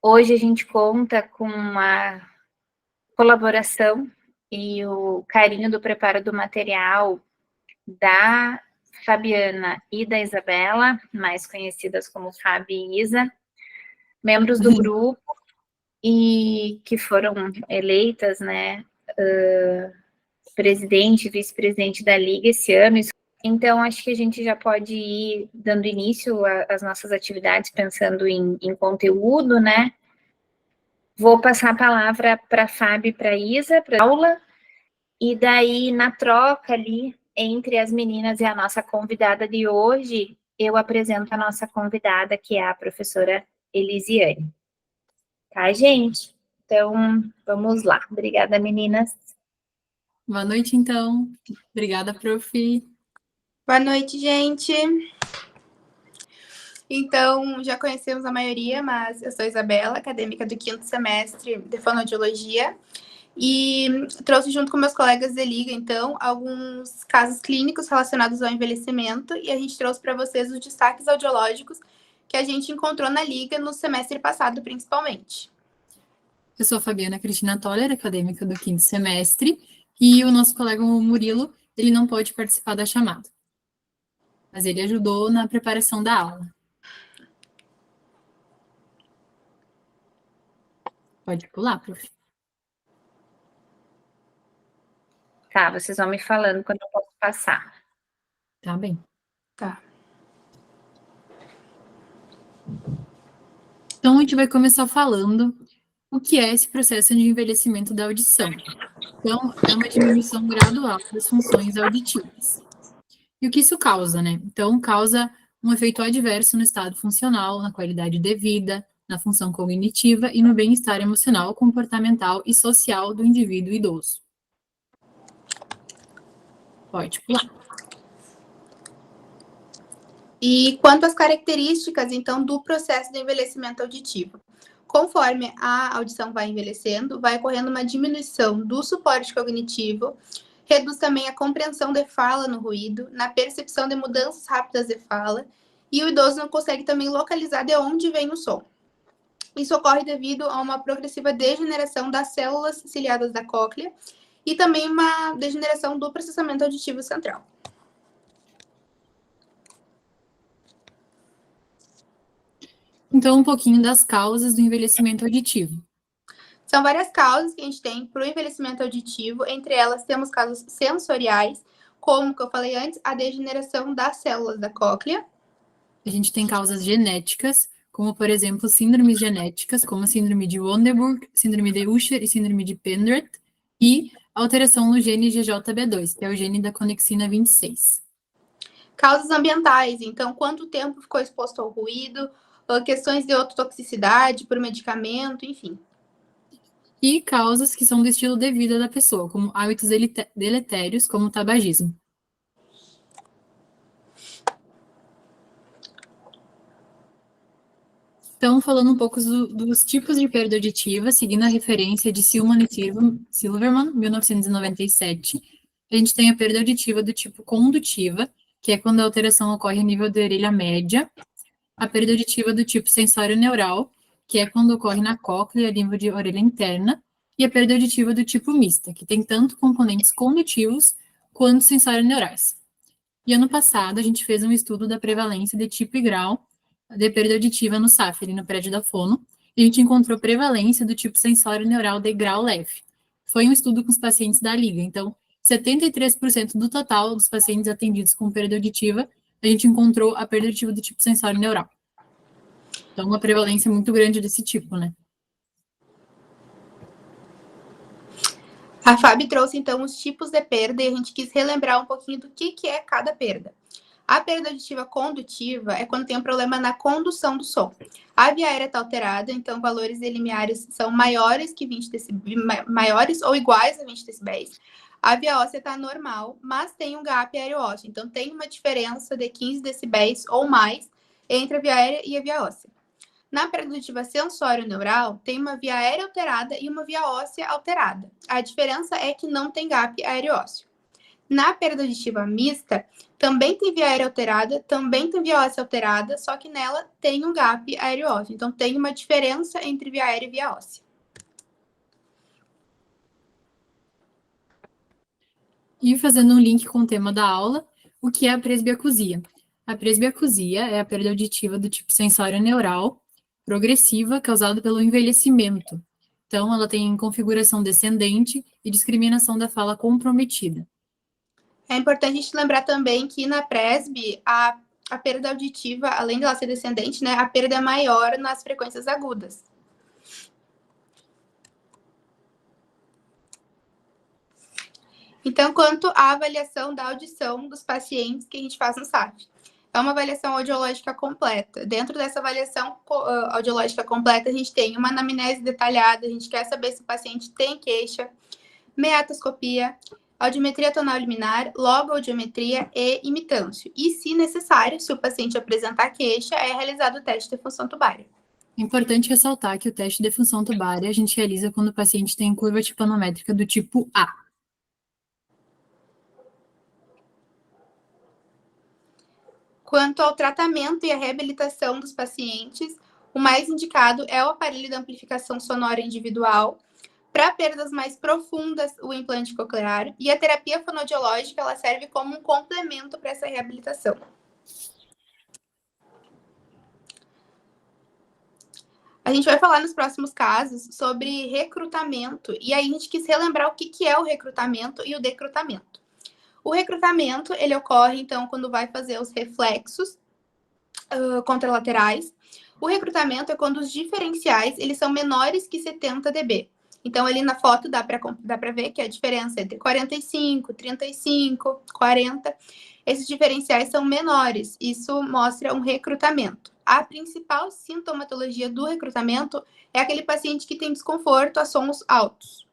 Hoje a gente conta com a colaboração e o carinho do preparo do material da Fabiana e da Isabela, mais conhecidas como Fabi e Isa, membros do grupo e que foram eleitas, né, presidente e vice-presidente da Liga esse ano. Então, acho que a gente já pode ir dando início às nossas atividades, pensando em conteúdo, né? Vou passar a palavra para a Fábio e para a Isa, para a aula, e daí, na troca ali, entre as meninas e a nossa convidada de hoje, eu apresento a nossa convidada, que é a professora Elisiane. Tá, gente? Então, vamos lá. Obrigada, meninas. Boa noite, então. Obrigada, prof. Boa noite, gente. Então, já conhecemos a maioria, mas eu sou Isabela, acadêmica do 5º semestre de Fonoaudiologia, e trouxe junto com meus colegas de Liga, então, alguns casos clínicos relacionados ao envelhecimento, e a gente trouxe para vocês os destaques audiológicos que a gente encontrou na Liga no semestre passado, principalmente. Eu sou a Fabiana Cristina Toller, acadêmica do 5º semestre, e o nosso colega Murilo, ele não pode participar da chamada, mas ele ajudou na preparação da aula. Pode pular, prof. Tá, vocês vão me falando quando eu posso passar. Tá bem. Tá. Então, a gente vai começar falando o que é esse processo de envelhecimento da audição. Então, é uma diminuição gradual das funções auditivas. E o que isso causa, né? Então, causa um efeito adverso no estado funcional, na qualidade de vida, na função cognitiva e no bem-estar emocional, comportamental e social do indivíduo idoso. Pode pular. E quanto às características, então, do processo de envelhecimento auditivo. Conforme a audição vai envelhecendo, vai ocorrendo uma diminuição do suporte cognitivo, reduz também a compreensão de fala no ruído, na percepção de mudanças rápidas de fala, e o idoso não consegue também localizar de onde vem o som. Isso ocorre devido a uma progressiva degeneração das células ciliadas da cóclea e também uma degeneração do processamento auditivo central. Então, um pouquinho das causas do envelhecimento auditivo. São várias causas que a gente tem para o envelhecimento auditivo. Entre elas, temos causas sensoriais, como que eu falei antes, a degeneração das células da cóclea. A gente tem causas genéticas, como, por exemplo, síndromes genéticas, como a síndrome de Wandenburg, síndrome de Usher e síndrome de Pendred, e alteração no gene GJB2, que é o gene da conexina 26. Causas ambientais, então, quanto tempo ficou exposto ao ruído, questões de ototoxicidade por medicamento, enfim. E causas que são do estilo de vida da pessoa, como hábitos deletérios, como o tabagismo. Então, falando um pouco dos tipos de perda auditiva, seguindo a referência de Silman e Silverman, 1997, a gente tem a perda auditiva do tipo condutiva, que é quando a alteração ocorre a nível da orelha média, a perda auditiva do tipo sensório-neural, que é quando ocorre na cóclea, a nível de orelha interna, e a perda auditiva do tipo mista, que tem tanto componentes condutivos quanto sensório-neurais. E ano passado, a gente fez um estudo da prevalência de tipo e grau de perda auditiva no SAFER, no prédio da Fono, e a gente encontrou prevalência do tipo sensório-neural de grau leve. Foi um estudo com os pacientes da Liga, então, 73% do total dos pacientes atendidos com perda auditiva, a gente encontrou a perda auditiva do tipo sensório-neural. Então, uma prevalência muito grande desse tipo, né? A Fábio trouxe, então, os tipos de perda e a gente quis relembrar um pouquinho do que é cada perda. A perda auditiva condutiva é quando tem um problema na condução do som. A via aérea está alterada, então valores de limiares são maiores que 20 decibéis, maiores ou iguais a 20 decibéis. A via óssea está normal, mas tem um gap aéreo-ósseo, então tem uma diferença de 15 decibéis ou mais entre a via aérea e a via óssea. Na perda auditiva sensório-neural, tem uma via aérea alterada e uma via óssea alterada. A diferença é que não tem gap aéreo-ósseo. Na perda auditiva mista, também tem via aérea alterada, também tem via óssea alterada, só que nela tem um gap aéreo-ósseo. Então, tem uma diferença entre via aérea e via óssea. E fazendo um link com o tema da aula, o que é a presbiacusia? A presbiacusia é a perda auditiva do tipo sensório neural progressiva causada pelo envelhecimento. Então, ela tem configuração descendente e discriminação da fala comprometida. É importante a gente lembrar também que na presb, a perda auditiva, além de ela ser descendente, né, a perda é maior nas frequências agudas. Então, quanto à avaliação da audição dos pacientes que a gente faz no SAF. É uma avaliação audiológica completa. Dentro dessa avaliação audiológica completa, a gente tem uma anamnese detalhada, a gente quer saber se o paciente tem queixa, meatoscopia, audiometria tonal liminar, logoaudiometria e imitância. E, se necessário, se o paciente apresentar queixa, é realizado o teste de função tubária. É importante ressaltar que o teste de função tubária a gente realiza quando o paciente tem curva tipanométrica do tipo A. Quanto ao tratamento e à reabilitação dos pacientes, o mais indicado é o aparelho de amplificação sonora individual. Para perdas mais profundas, o implante coclear. E a terapia fonoaudiológica, ela serve como um complemento para essa reabilitação. A gente vai falar nos próximos casos sobre recrutamento. E aí a gente quis relembrar o que é o recrutamento e o decrutamento. O recrutamento, ele ocorre, então, quando vai fazer os reflexos contralaterais. O recrutamento é quando os diferenciais, eles são menores que 70 dB. Então, ali na foto dá para ver que a diferença entre 45, 35, 40, esses diferenciais são menores. Isso mostra um recrutamento. A principal sintomatologia do recrutamento é aquele paciente que tem desconforto a sons altos.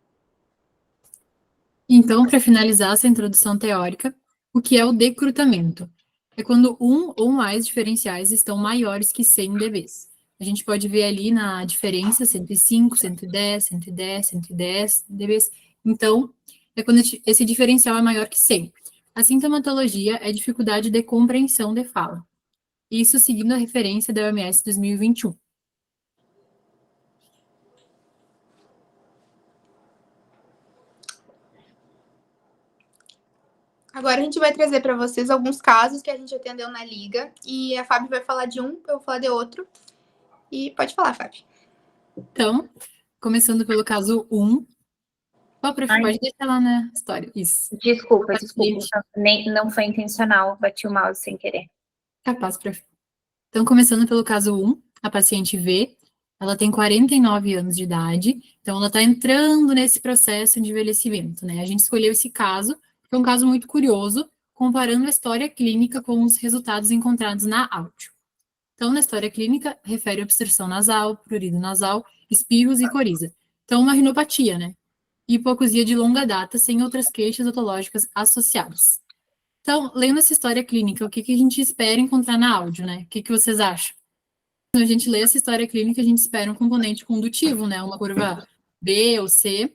Então, para finalizar essa introdução teórica, o que é o decrutamento? É quando um ou mais diferenciais estão maiores que 100 dB. A gente pode ver ali na diferença 105, 110, 110, 110 dB. Então, é quando esse diferencial é maior que 100. A sintomatologia é dificuldade de compreensão de fala. Isso seguindo a referência da OMS 2021. Agora a gente vai trazer para vocês alguns casos que a gente atendeu na liga. E a Fábio vai falar de um, eu vou falar de outro. E pode falar, Fábio. Então, começando pelo caso 1. Pode deixar lá na história. Isso. Desculpa. Não foi intencional, bati o mouse sem querer. Capaz, prof. Então, começando pelo caso 1, a paciente V, ela tem 49 anos de idade, então ela está entrando nesse processo de envelhecimento, né? A gente escolheu esse caso, porque é um caso muito curioso, comparando a história clínica com os resultados encontrados na áudio. Então, na história clínica, refere obstrução nasal, prurido nasal, espirros e coriza. Então, uma rinopatia, né? Hipoacusia de longa data, sem outras queixas otológicas associadas. Então, lendo essa história clínica, o que a gente espera encontrar na áudio, né? O que vocês acham? Quando a gente lê essa história clínica, a gente espera um componente condutivo, né? Uma curva B ou C.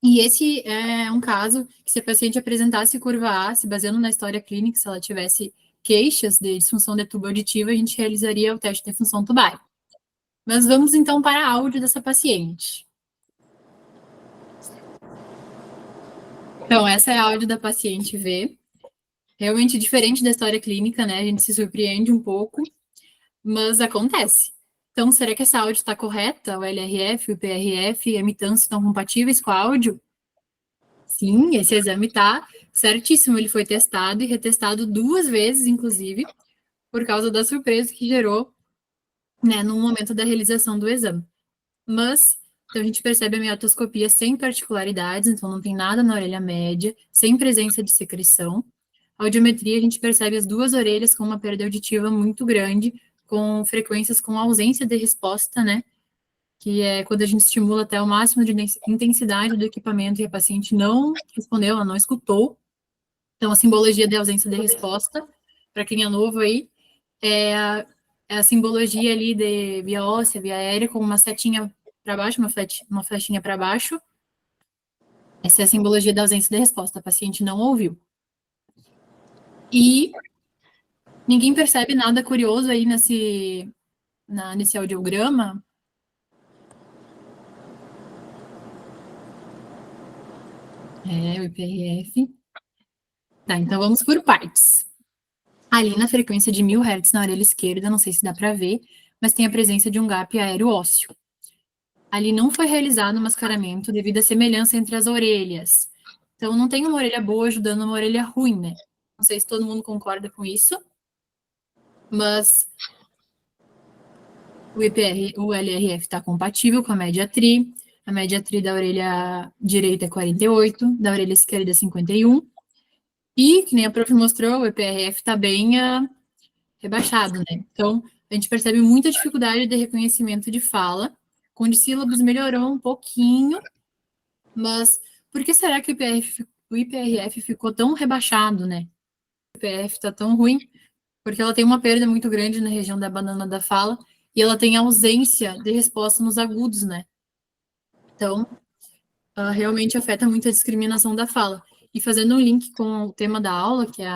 E esse é um caso que, se a paciente apresentasse curva A, se baseando na história clínica, se ela tivesse queixas de disfunção de tubo auditiva, a gente realizaria o teste de função tubária. Mas vamos, então, para a áudio dessa paciente. Então, essa é a áudio da paciente V. Realmente diferente da história clínica, né? A gente se surpreende um pouco, mas acontece. Então, será que essa áudio está correta? O LRF, o PRF e a mitância estão compatíveis com a áudio? Sim, esse exame está certíssimo. Ele foi testado e retestado 2 vezes, inclusive, por causa da surpresa que gerou, né, no momento da realização do exame. Mas, então a gente percebe a meatoscopia sem particularidades, então não tem nada na orelha média, sem presença de secreção. A audiometria, a gente percebe as 2 orelhas com uma perda auditiva muito grande, com frequências com ausência de resposta, né? Que é quando a gente estimula até o máximo de intensidade do equipamento e a paciente não respondeu, ela não escutou. Então, a simbologia de ausência de resposta, para quem é novo aí, é a simbologia ali de via óssea, via aérea, com uma setinha para baixo, uma flechinha para baixo. Essa é a simbologia da ausência de resposta, a paciente não ouviu. E ninguém percebe nada curioso aí nesse audiograma? O IPRF. Tá, então vamos por partes. Ali na frequência de 1000 Hz na orelha esquerda, não sei se dá para ver, mas tem a presença de um gap aéreo ósseo. Ali não foi realizado o mascaramento devido à semelhança entre as orelhas. Então, não tem uma orelha boa ajudando uma orelha ruim, né? Não sei se todo mundo concorda com isso, mas o LRF está compatível com a média TRI. A média TRI da orelha direita é 48, da orelha esquerda é 51. E, que nem a prof mostrou, o EPRF está bem rebaixado, né? Então, a gente percebe muita dificuldade de reconhecimento de fala. Com dissílabos melhorou um pouquinho, mas por que será que o IPRF ficou tão rebaixado, né? O IPRF está tão ruim, porque ela tem uma perda muito grande na região da banana da fala e ela tem ausência de resposta nos agudos, né? Então, realmente afeta muito a discriminação da fala. E fazendo um link com o tema da aula, que é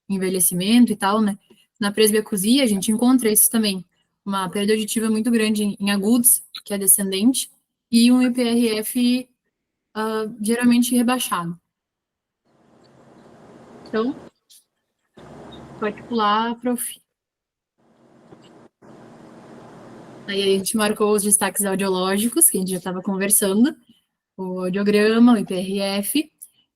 envelhecimento e tal, né? Na presbiacusia, a gente encontra isso também. Uma perda auditiva muito grande em agudos, que é descendente, e um IPRF geralmente rebaixado. Então, pode pular, prof. Aí a gente marcou os destaques audiológicos, que a gente já estava conversando, o audiograma, o IPRF,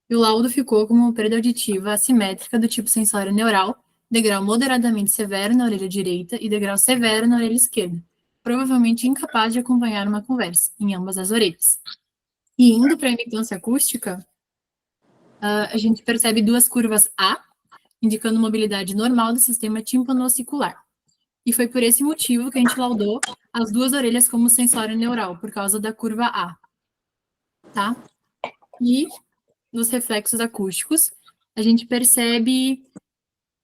e o laudo ficou como perda auditiva assimétrica do tipo sensório neural, degrau moderadamente severo na orelha direita e degrau severo na orelha esquerda, provavelmente incapaz de acompanhar uma conversa, em ambas as orelhas. E indo para a imitância acústica, a gente percebe duas curvas A, indicando mobilidade normal do sistema tímpano-ossicular. E foi por esse motivo que a gente laudou as duas orelhas como sensório neural, por causa da curva A. Tá? E nos reflexos acústicos, a gente percebe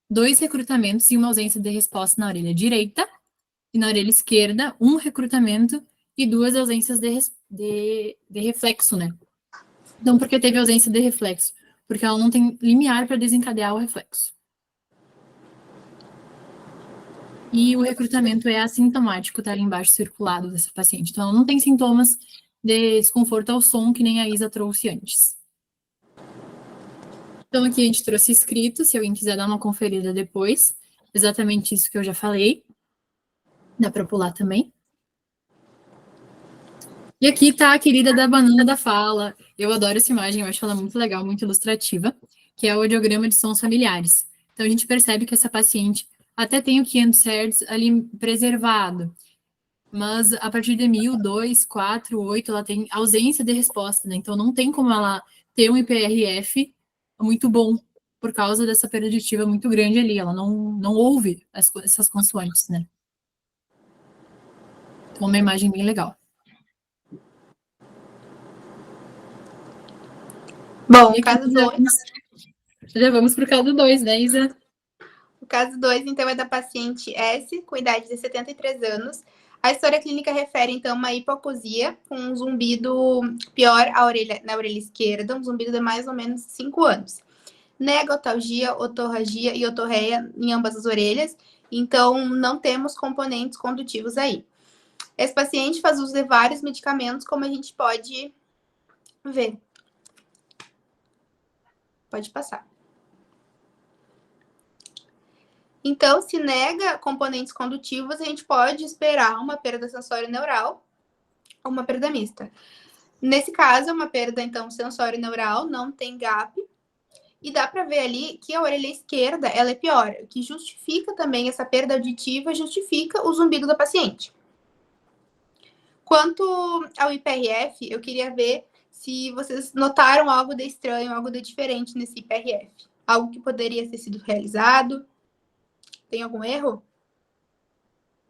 2 recrutamentos e uma ausência de resposta na orelha direita, e na orelha esquerda, 1 recrutamento e 2 ausências de reflexo, né? Então, por que teve ausência de reflexo? Porque ela não tem limiar para desencadear o reflexo. E o recrutamento é assintomático, tá ali embaixo circulado dessa paciente. Então, ela não tem sintomas de desconforto ao som, que nem a Isa trouxe antes. Então, aqui a gente trouxe escrito, se alguém quiser dar uma conferida depois. Exatamente isso que eu já falei. Dá para pular também. E aqui tá a querida da banana da fala. Eu adoro essa imagem, eu acho ela muito legal, muito ilustrativa, que é o audiograma de sons familiares. Então, a gente percebe que essa paciente até tem o 500 Hz ali preservado, mas a partir de 1000, 2, 4, 8, ela tem ausência de resposta, né? Então, não tem como ela ter um IPRF muito bom, por causa dessa perda auditiva muito grande ali. Ela não ouve essas consoantes, né? Então, uma imagem bem legal. Bom, caso 2. Já vamos para o caso 2, né, Isa? O caso 2, então, é da paciente S, com idade de 73 anos. A história clínica refere, então, uma hipoacusia com um zumbido pior na orelha esquerda, um zumbido de mais ou menos 5 anos. Negotalgia, otorragia e otorreia em ambas as orelhas, então não temos componentes condutivos aí. Esse paciente faz uso de vários medicamentos, como a gente pode ver. Pode passar. Então, se nega componentes condutivos, a gente pode esperar uma perda sensório-neural ou uma perda mista. Nesse caso, é uma perda, então, sensório-neural, não tem gap. E dá para ver ali que a orelha esquerda, ela é pior, o que justifica também essa perda auditiva, justifica o zumbido da paciente. Quanto ao IPRF, eu queria ver se vocês notaram algo de estranho, algo de diferente nesse IPRF. Algo que poderia ter sido realizado. Tem algum erro?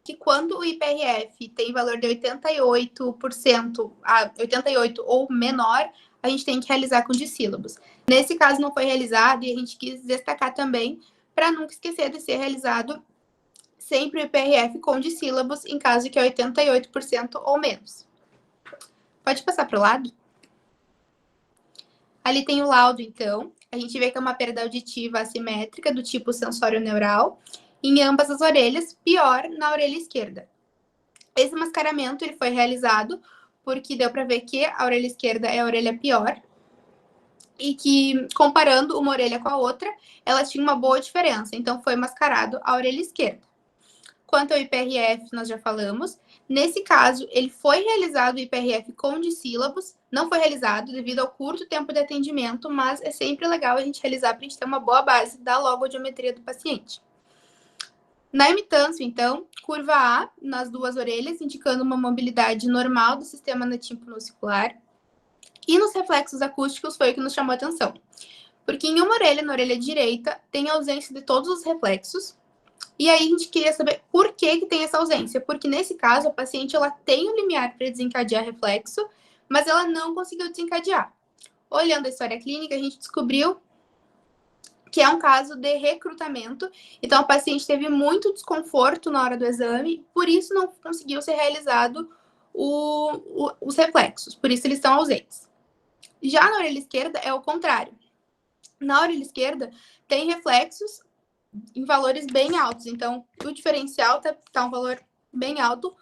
Que quando o IPRF tem valor de 88%, 88 ou menor, a gente tem que realizar com dissílabos. Nesse caso não foi realizado e a gente quis destacar também para nunca esquecer de ser realizado sempre o IPRF com dissílabos em caso que é 88% ou menos. Pode passar para o lado? Ali tem o laudo, então. A gente vê que é uma perda auditiva assimétrica do tipo sensório-neural em ambas as orelhas, pior na orelha esquerda. Esse mascaramento ele foi realizado porque deu para ver que a orelha esquerda é a orelha pior e que, comparando uma orelha com a outra, elas tinham uma boa diferença. Então, foi mascarado a orelha esquerda. Quanto ao IPRF, nós já falamos. Nesse caso, ele foi realizado o IPRF com dissílabos, não foi realizado devido ao curto tempo de atendimento, mas é sempre legal a gente realizar para a gente ter uma boa base da logoaudiometria do paciente. Na imitância, então, curva A nas duas orelhas, indicando uma mobilidade normal do sistema natímpono-auricular. E nos reflexos acústicos foi o que nos chamou a atenção. Porque em uma orelha, na orelha direita, tem ausência de todos os reflexos. E aí a gente queria saber por que tem essa ausência. Porque nesse caso, a paciente ela tem um limiar para desencadear reflexo, mas ela não conseguiu desencadear. Olhando a história clínica, a gente descobriu que é um caso de recrutamento. Então, a paciente teve muito desconforto na hora do exame, por isso não conseguiu ser realizado os reflexos, por isso eles estão ausentes. Já na orelha esquerda é o contrário. Na orelha esquerda tem reflexos em valores bem altos, então o diferencial tá um valor bem alto,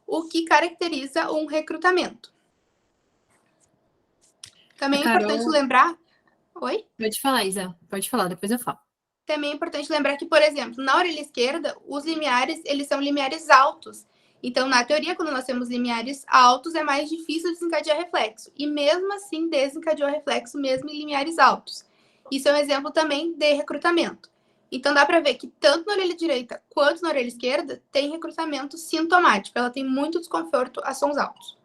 o que caracteriza um recrutamento. Também é importante lembrar... Oi? Pode falar, Isa. Pode falar, depois eu falo. Também é importante lembrar que, por exemplo, na orelha esquerda, os limiares, eles são limiares altos. Então, na teoria, quando nós temos limiares altos, é mais difícil desencadear reflexo. E mesmo assim, desencadeou reflexo mesmo em limiares altos. Isso é um exemplo também de recrutamento. Então, dá para ver que tanto na orelha direita quanto na orelha esquerda, tem recrutamento sintomático. Ela tem muito desconforto a sons altos.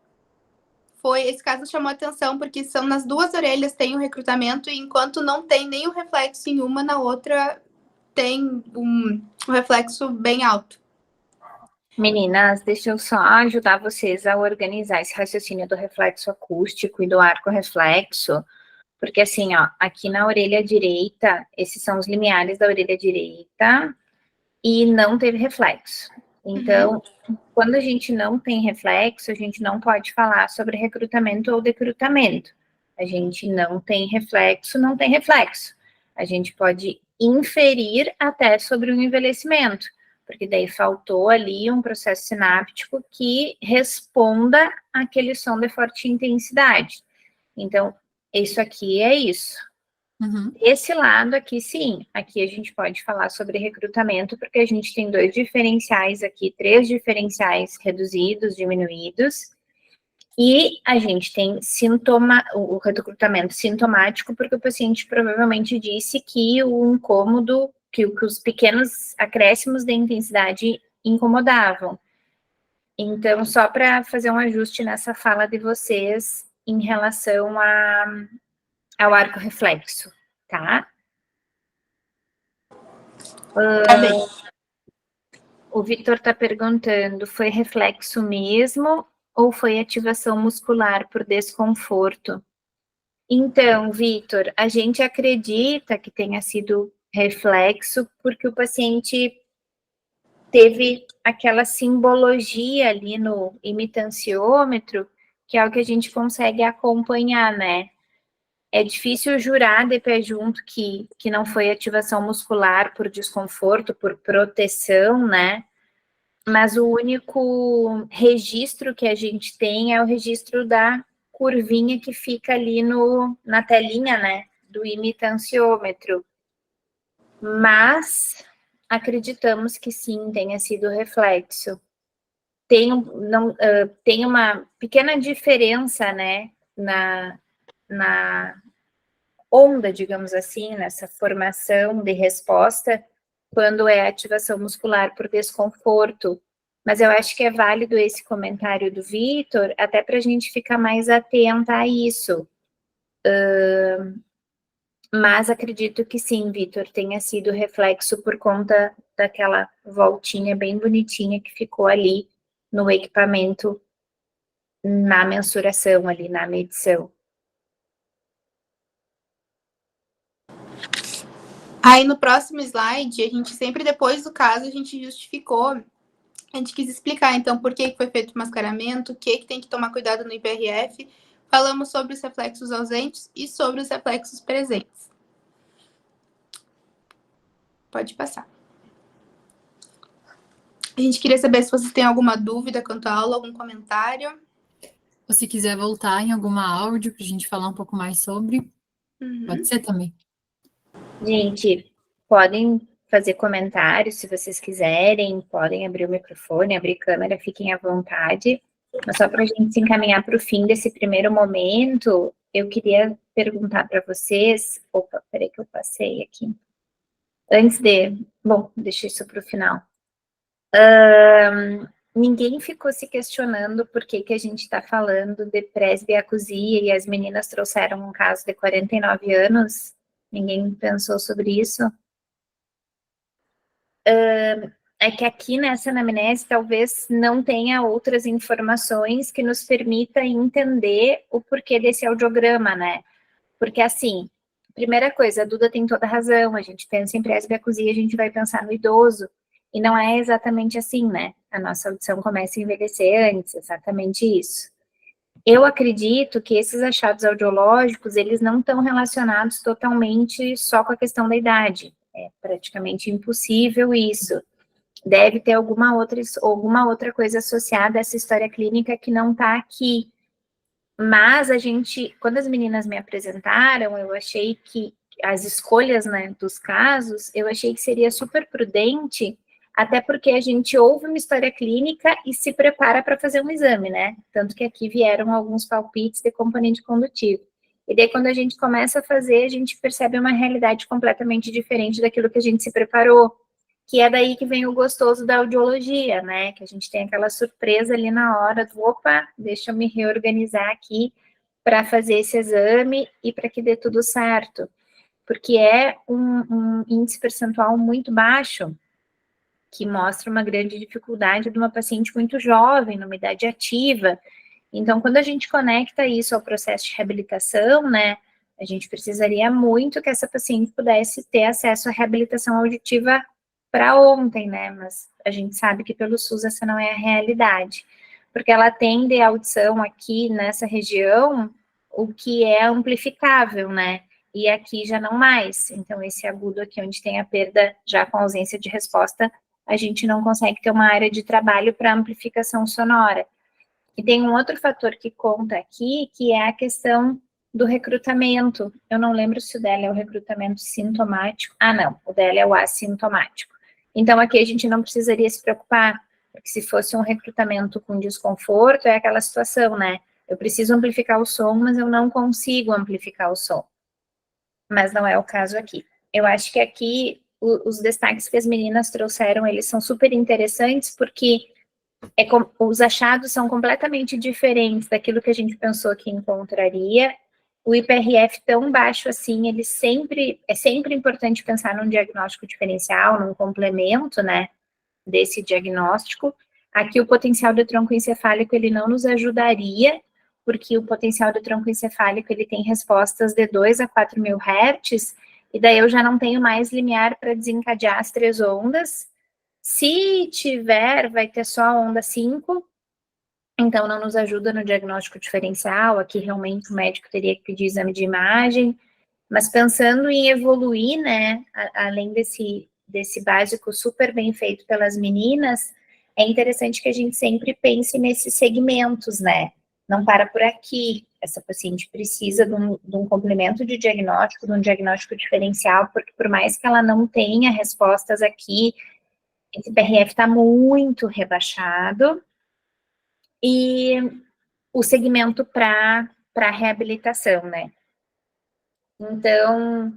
Esse caso chamou atenção porque são nas duas orelhas tem o recrutamento e enquanto não tem nenhum reflexo em uma, na outra tem um reflexo bem alto. Meninas, deixa eu só ajudar vocês a organizar esse raciocínio do reflexo acústico e do arco reflexo, porque assim, ó, aqui na orelha direita, esses são os limiares da orelha direita e não teve reflexo. Então, quando a gente não tem reflexo, a gente não pode falar sobre recrutamento ou decrutamento. A gente não tem reflexo, não tem reflexo. A gente pode inferir até sobre o envelhecimento, porque daí faltou ali um processo sináptico que responda àquele som de forte intensidade. Então, isso aqui é isso. Esse lado aqui, sim, aqui a gente pode falar sobre recrutamento, porque a gente tem dois diferenciais aqui, 3 diferenciais reduzidos, diminuídos, e a gente tem o recrutamento sintomático, porque o paciente provavelmente disse que o incômodo, que os pequenos acréscimos de intensidade incomodavam. Então, só para fazer um ajuste nessa fala de vocês em relação ao arco reflexo. Tá? O Vitor está perguntando, foi reflexo mesmo ou foi ativação muscular por desconforto? Então, Vitor, a gente acredita que tenha sido reflexo porque o paciente teve aquela simbologia ali no imitanciômetro, que é o que a gente consegue acompanhar, né? É difícil jurar de pé junto que não foi ativação muscular por desconforto, por proteção, né? Mas o único registro que a gente tem é o registro da curvinha que fica ali na telinha, né? Do imitanciômetro. Mas acreditamos que sim, tenha sido reflexo. Tem uma pequena diferença, né? Na onda, digamos assim, nessa formação de resposta, quando é ativação muscular por desconforto. Mas eu acho que é válido esse comentário do Vitor, até para a gente ficar mais atenta a isso. Mas acredito que sim, Vitor, tenha sido reflexo por conta daquela voltinha bem bonitinha que ficou ali no equipamento, na mensuração ali, na medição. Aí no próximo slide, a gente sempre depois do caso, a gente justificou, a gente quis explicar então por que foi feito o mascaramento, o que tem que tomar cuidado no IPRF, Falamos sobre os reflexos ausentes e sobre os reflexos presentes. Pode passar. A gente queria saber se vocês têm alguma dúvida quanto à aula, algum comentário. Ou se quiser voltar em alguma áudio para a gente falar um pouco mais sobre, pode ser também. Gente, podem fazer comentários se vocês quiserem, podem abrir o microfone, abrir câmera, fiquem à vontade. Mas só para a gente se encaminhar para o fim desse primeiro momento, eu queria perguntar para vocês. Opa, peraí que eu passei aqui. Bom, deixa isso para o final. Ninguém ficou se questionando por que a gente está falando de presbiacusia e as meninas trouxeram um caso de 49 anos? Ninguém pensou sobre isso? É que aqui nessa anamnese talvez não tenha outras informações que nos permita entender o porquê desse audiograma, né? Porque assim, primeira coisa, a Duda tem toda a razão, a gente pensa em presbiacusia, a gente vai pensar no idoso, e não é exatamente assim, né? A nossa audição começa a envelhecer antes, exatamente isso. Eu acredito que esses achados audiológicos, eles não estão relacionados totalmente só com a questão da idade. É praticamente impossível isso. Deve ter alguma outra coisa associada a essa história clínica que não está aqui. Mas quando as meninas me apresentaram, eu achei que as escolhas, né, dos casos, eu achei que seria super prudente, até porque a gente ouve uma história clínica e se prepara para fazer um exame, né? Tanto que aqui vieram alguns palpites de componente condutivo. E daí, quando a gente começa a fazer, a gente percebe uma realidade completamente diferente daquilo que a gente se preparou, que é daí que vem o gostoso da audiologia, né? Que a gente tem aquela surpresa ali na hora do, opa, deixa eu me reorganizar aqui para fazer esse exame e para que dê tudo certo. Porque é um índice percentual muito baixo, que mostra uma grande dificuldade de uma paciente muito jovem, numa idade ativa. Então, quando a gente conecta isso ao processo de reabilitação, né, a gente precisaria muito que essa paciente pudesse ter acesso à reabilitação auditiva para ontem, né, mas a gente sabe que pelo SUS essa não é a realidade, porque ela tem de audição aqui nessa região o que é amplificável, né, e aqui já não mais. Então, esse agudo aqui, onde tem a perda já com ausência de resposta, a gente não consegue ter uma área de trabalho para amplificação sonora. E tem um outro fator que conta aqui, que é a questão do recrutamento. Eu não lembro se o dela é o recrutamento sintomático. Ah, não, o dela é o assintomático. Então, aqui a gente não precisaria se preocupar, porque se fosse um recrutamento com desconforto, é aquela situação, né? Eu preciso amplificar o som, mas eu não consigo amplificar o som. Mas não é o caso aqui. Eu acho que aqui os destaques que as meninas trouxeram, eles são super interessantes, porque os achados são completamente diferentes daquilo que a gente pensou que encontraria. O IPRF tão baixo assim, é sempre importante pensar num diagnóstico diferencial, num complemento, né, desse diagnóstico. Aqui o potencial do tronco encefálico, ele não nos ajudaria, porque o potencial do tronco encefálico, ele tem respostas de 2 a 4 mil hertz, e daí eu já não tenho mais limiar para desencadear as 3 ondas. Se tiver, vai ter só a onda 5, então não nos ajuda no diagnóstico diferencial, aqui realmente o médico teria que pedir exame de imagem, mas pensando em evoluir, né, além desse básico super bem feito pelas meninas, é interessante que a gente sempre pense nesses segmentos, né, não para por aqui, essa paciente precisa de um complemento de diagnóstico, de um diagnóstico diferencial, porque por mais que ela não tenha respostas aqui, esse PRF está muito rebaixado, e o segmento para reabilitação, né? Então,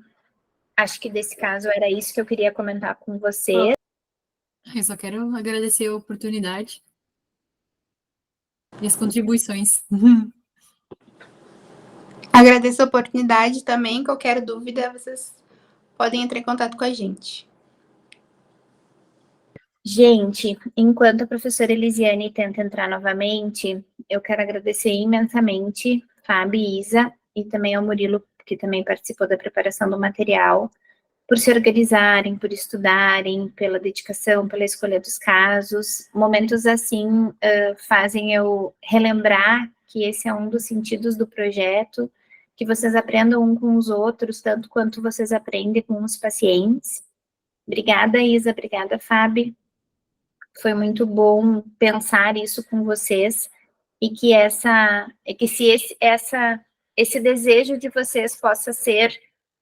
acho que desse caso era isso que eu queria comentar com você. Eu só quero agradecer a oportunidade e as contribuições. Agradeço a oportunidade também. Qualquer dúvida, vocês podem entrar em contato com a gente. Gente, enquanto a professora Elisiane tenta entrar novamente, eu quero agradecer imensamente Fábio e Isa, e também ao Murilo, que também participou da preparação do material, por se organizarem, por estudarem, pela dedicação, pela escolha dos casos. Momentos assim fazem eu relembrar que esse é um dos sentidos do projeto, que vocês aprendam um com os outros, tanto quanto vocês aprendem com os pacientes. Obrigada, Isa, obrigada, Fábio. Foi muito bom pensar isso com vocês, e que esse desejo de vocês possa ser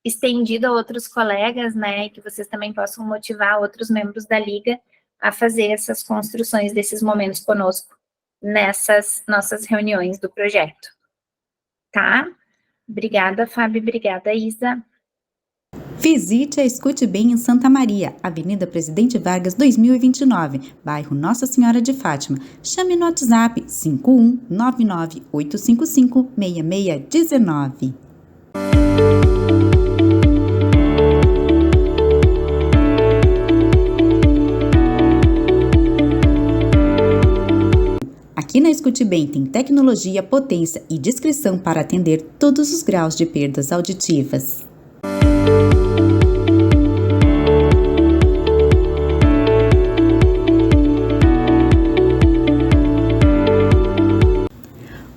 estendido a outros colegas, né, e que vocês também possam motivar outros membros da Liga a fazer essas construções desses momentos conosco, nessas nossas reuniões do projeto. Tá? Obrigada, Fábio, obrigada, Isa. Visite a Escute Bem em Santa Maria, Avenida Presidente Vargas 2029, bairro Nossa Senhora de Fátima. Chame no WhatsApp 51998556619. Aqui na Escute Bem tem tecnologia, potência e discrição para atender todos os graus de perdas auditivas.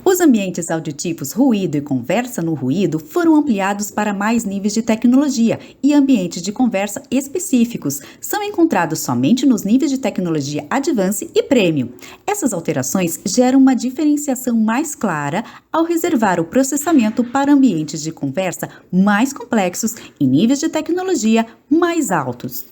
Os ambientes auditivos ruído e conversa no ruído foram ampliados para mais níveis de tecnologia e ambientes de conversa específicos. São encontrados somente nos níveis de tecnologia Advance e Premium. Essas alterações geram uma diferenciação mais clara ao reservar o processamento para ambientes de conversa mais complexos e níveis de tecnologia mais altos.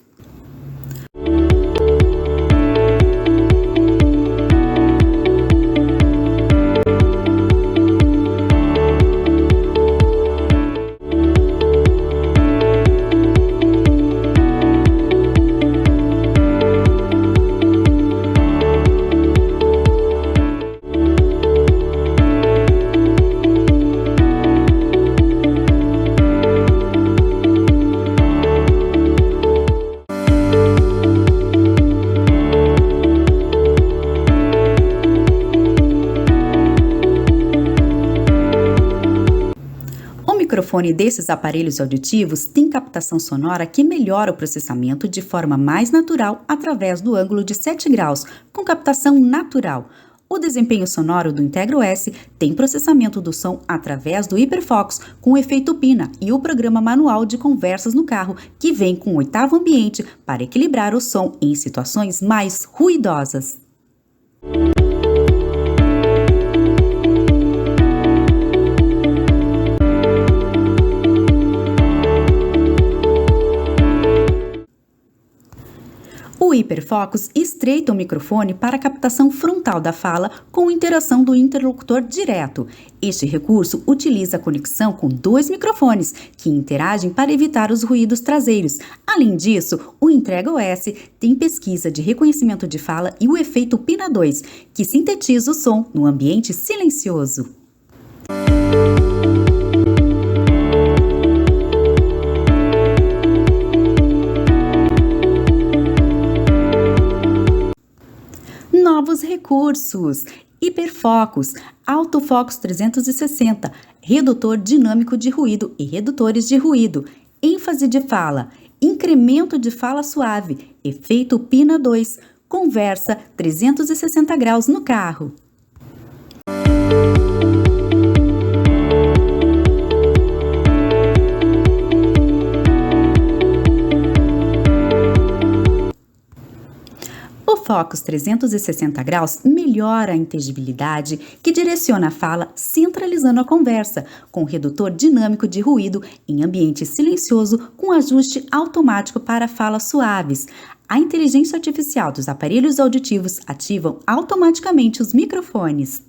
O microfone desses aparelhos auditivos tem captação sonora que melhora o processamento de forma mais natural através do ângulo de 7 graus, com captação natural. O desempenho sonoro do Integro S tem processamento do som através do Hiperfocus com efeito Pina e o programa manual de conversas no carro, que vem com o 8º ambiente para equilibrar o som em situações mais ruidosas. O Hiperfocus estreita o microfone para a captação frontal da fala com interação do interlocutor direto. Este recurso utiliza a conexão com 2 microfones, que interagem para evitar os ruídos traseiros. Além disso, o Integro S tem pesquisa de reconhecimento de fala e o efeito Pina 2, que sintetiza o som no ambiente silencioso. Novos recursos: Hiperfocus, Autofocus 360, redutor dinâmico de ruído e redutores de ruído, ênfase de fala, incremento de fala suave, efeito Pina 2, conversa 360 graus no carro. O Focus 360 graus melhora a inteligibilidade, que direciona a fala centralizando a conversa, com redutor dinâmico de ruído em ambiente silencioso com ajuste automático para falas suaves. A inteligência artificial dos aparelhos auditivos ativam automaticamente os microfones.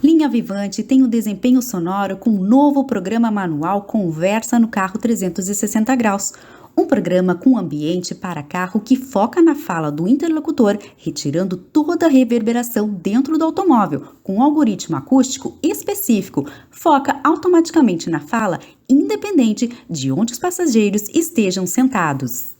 Linha Vivante tem um desempenho sonoro com um novo programa manual Conversa no Carro 360 graus. Um programa com ambiente para carro que foca na fala do interlocutor, retirando toda a reverberação dentro do automóvel, com um algoritmo acústico específico. Foca automaticamente na fala, independente de onde os passageiros estejam sentados.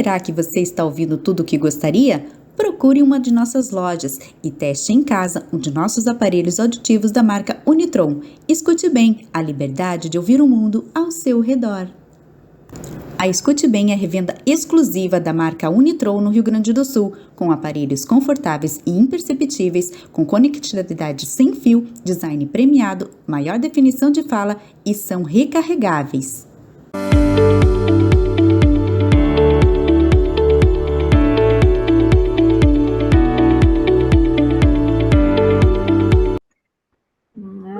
Será que você está ouvindo tudo o que gostaria? Procure uma de nossas lojas e teste em casa um de nossos aparelhos auditivos da marca Unitron. Escute bem, a liberdade de ouvir o mundo ao seu redor. A Escute Bem é revenda exclusiva da marca Unitron no Rio Grande do Sul, com aparelhos confortáveis e imperceptíveis, com conectividade sem fio, design premiado, maior definição de fala e são recarregáveis.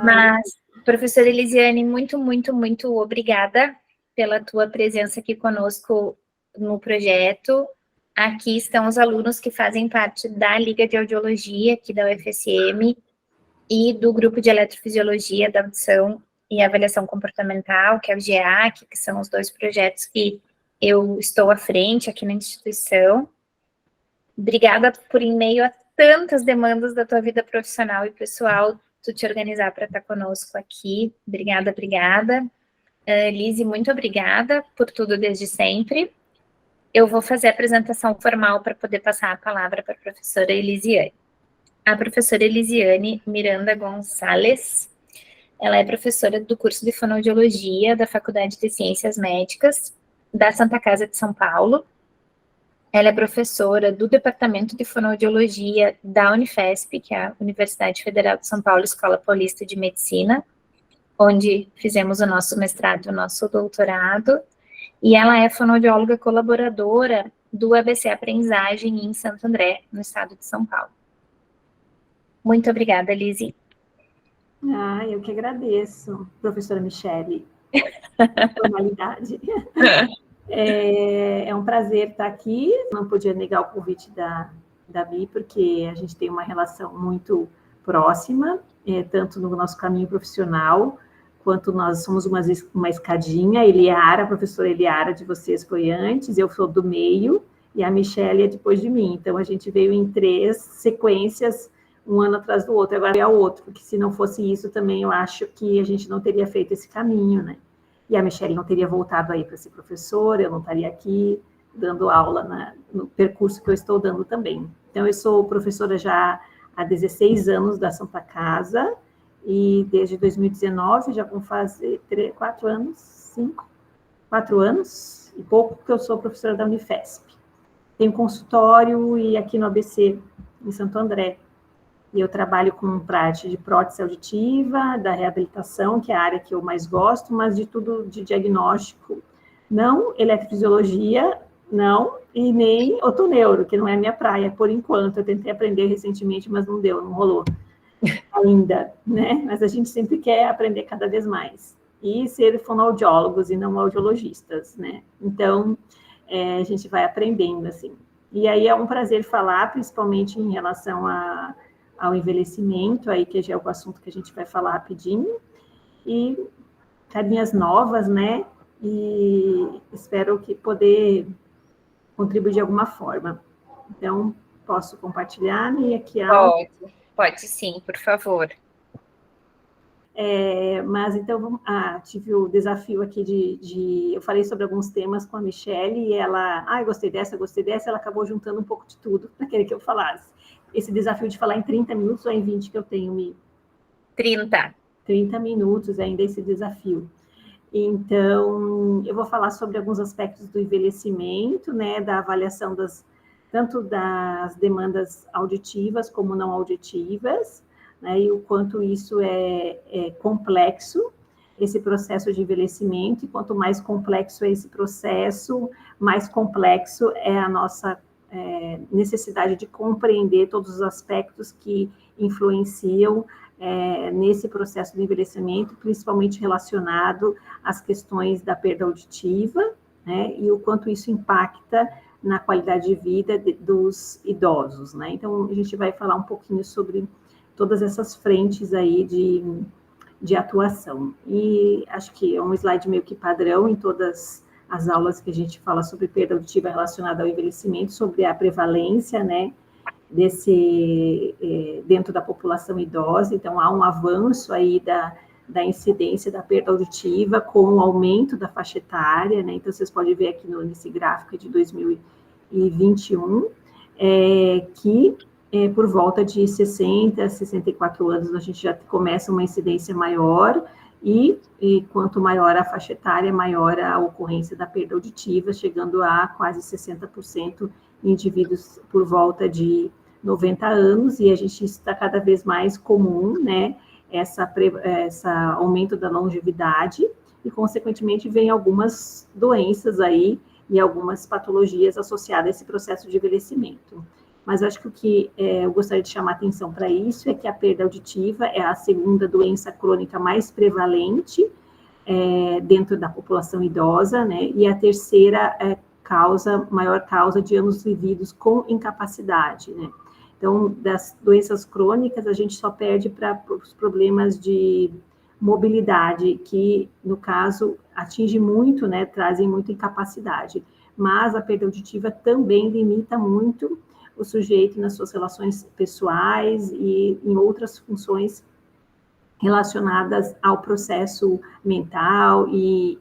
Mas, professora Elisiane, muito, muito, muito obrigada pela tua presença aqui conosco no projeto. Aqui estão os alunos que fazem parte da Liga de Audiologia, aqui da UFSM, e do Grupo de Eletrofisiologia da Audição e Avaliação Comportamental, que é o GEAC, que são os 2 projetos que eu estou à frente aqui na instituição. Obrigada por, em meio a tantas demandas da tua vida profissional e pessoal, tu te organizar para estar conosco aqui. Obrigada, obrigada. Lise, muito obrigada por tudo desde sempre. Eu vou fazer a apresentação formal para poder passar a palavra para a professora Elisiane. A professora Elisiane Miranda Gonçalves, ela é professora do curso de Fonoaudiologia da Faculdade de Ciências Médicas da Santa Casa de São Paulo. Ela é professora do Departamento de Fonoaudiologia da Unifesp, que é a Universidade Federal de São Paulo, Escola Paulista de Medicina, onde fizemos o nosso mestrado e o nosso doutorado. E ela é fonoaudióloga colaboradora do ABC Aprendizagem em Santo André, no estado de São Paulo. Muito obrigada, Lise. Eu que agradeço, professora Michele. Formalidade. É um prazer estar aqui. Não podia negar o convite da Bi, porque a gente tem uma relação muito próxima, tanto no nosso caminho profissional, quanto nós somos uma escadinha. A professora Eliara de vocês foi antes, eu sou do meio, e a Michele é depois de mim. Então, a gente veio em 3 sequências, um ano atrás do outro, agora é o outro, porque se não fosse isso também eu acho que a gente não teria feito esse caminho, né? E a Michele não teria voltado aí para ser professora, eu não estaria aqui dando aula no percurso que eu estou dando também. Então, eu sou professora já há 16 anos da Santa Casa, e desde 2019, já vão fazer 4 anos e pouco que eu sou professora da Unifesp. Tenho consultório e aqui no ABC, em Santo André. E eu trabalho com prática de prótese auditiva, da reabilitação, que é a área que eu mais gosto, mas de tudo de diagnóstico. Não eletrofisiologia, não, e nem otoneuro, que não é a minha praia, por enquanto. Eu tentei aprender recentemente, mas não deu, não rolou ainda, né? Mas a gente sempre quer aprender cada vez mais. E ser fonoaudiólogos e não audiologistas, né? Então, a gente vai aprendendo, assim. E aí é um prazer falar, principalmente em relação ao envelhecimento, aí que já é o assunto que a gente vai falar rapidinho, e carinhas novas, né, e espero que poder contribuir de alguma forma. Então, posso compartilhar, e aqui Pode sim, por favor. Mas então, tive o desafio aqui eu falei sobre alguns temas com a Michele, e ela, eu gostei dessa, ela acabou juntando um pouco de tudo para querer que eu falasse. Esse desafio de falar em 30 minutos ou em 20 que eu tenho? 30 minutos ainda esse desafio. Então, eu vou falar sobre alguns aspectos do envelhecimento, né, da avaliação tanto das demandas auditivas como não auditivas, né, e o quanto isso é complexo, esse processo de envelhecimento, e quanto mais complexo é esse processo, mais complexo é a nossa necessidade de compreender todos os aspectos que influenciam nesse processo de envelhecimento, principalmente relacionado às questões da perda auditiva, né, e o quanto isso impacta na qualidade de vida dos idosos, né? Então, a gente vai falar um pouquinho sobre todas essas frentes aí de atuação. E acho que é um slide meio que padrão em todas as aulas que a gente fala sobre perda auditiva relacionada ao envelhecimento, sobre a prevalência, né, dentro da população idosa. Então, há um avanço aí da incidência da perda auditiva com o aumento da faixa etária, né? Então, vocês podem ver aqui nesse gráfico de 2021, que por volta de 60 a 64 anos, a gente já começa uma incidência maior, e quanto maior a faixa etária, maior a ocorrência da perda auditiva, chegando a quase 60% em indivíduos por volta de 90 anos, e a gente está cada vez mais comum, né, essa aumento da longevidade, e, consequentemente, vem algumas doenças aí e algumas patologias associadas a esse processo de envelhecimento. Mas eu acho que o que eu gostaria de chamar atenção para isso é que a perda auditiva é a segunda doença crônica mais prevalente dentro da população idosa, né, e a terceira maior causa de anos vividos com incapacidade, né. Então, das doenças crônicas, a gente só perde para os problemas de mobilidade, que, no caso, atinge muito, né, trazem muita incapacidade. Mas a perda auditiva também limita muito o sujeito nas suas relações pessoais e em outras funções relacionadas ao processo mental e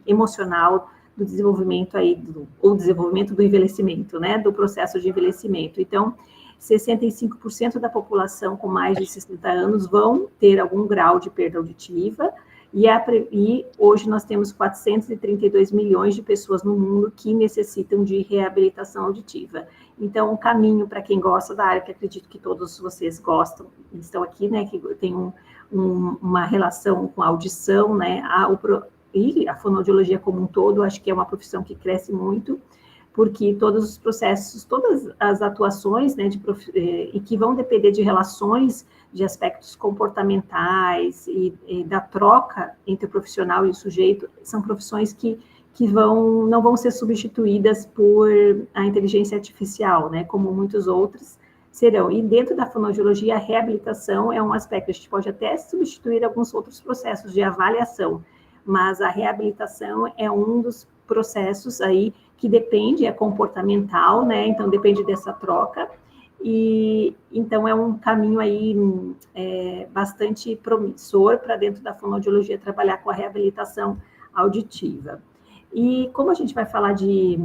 emocional do desenvolvimento aí, ou desenvolvimento do envelhecimento, né, do processo de envelhecimento. Então, 65% da população com mais de 60 anos vão ter algum grau de perda auditiva, e hoje nós temos 432 milhões de pessoas no mundo que necessitam de reabilitação auditiva. Então, um caminho para quem gosta da área, que acredito que todos vocês gostam, estão aqui, né, que tem uma relação com a audição, né, e a fonoaudiologia como um todo, acho que é uma profissão que cresce muito, porque todos os processos, todas as atuações, né, e que vão depender de relações, de aspectos comportamentais e da troca entre o profissional e o sujeito, são profissões que não vão ser substituídas por a inteligência artificial, né, como muitos outros serão. E dentro da fonoaudiologia, a reabilitação é um aspecto, a gente pode até substituir alguns outros processos de avaliação, mas a reabilitação é um dos processos aí que depende, é comportamental, né, então depende dessa troca, e então é um caminho aí bastante promissor para dentro da fonoaudiologia trabalhar com a reabilitação auditiva. E como a gente vai falar de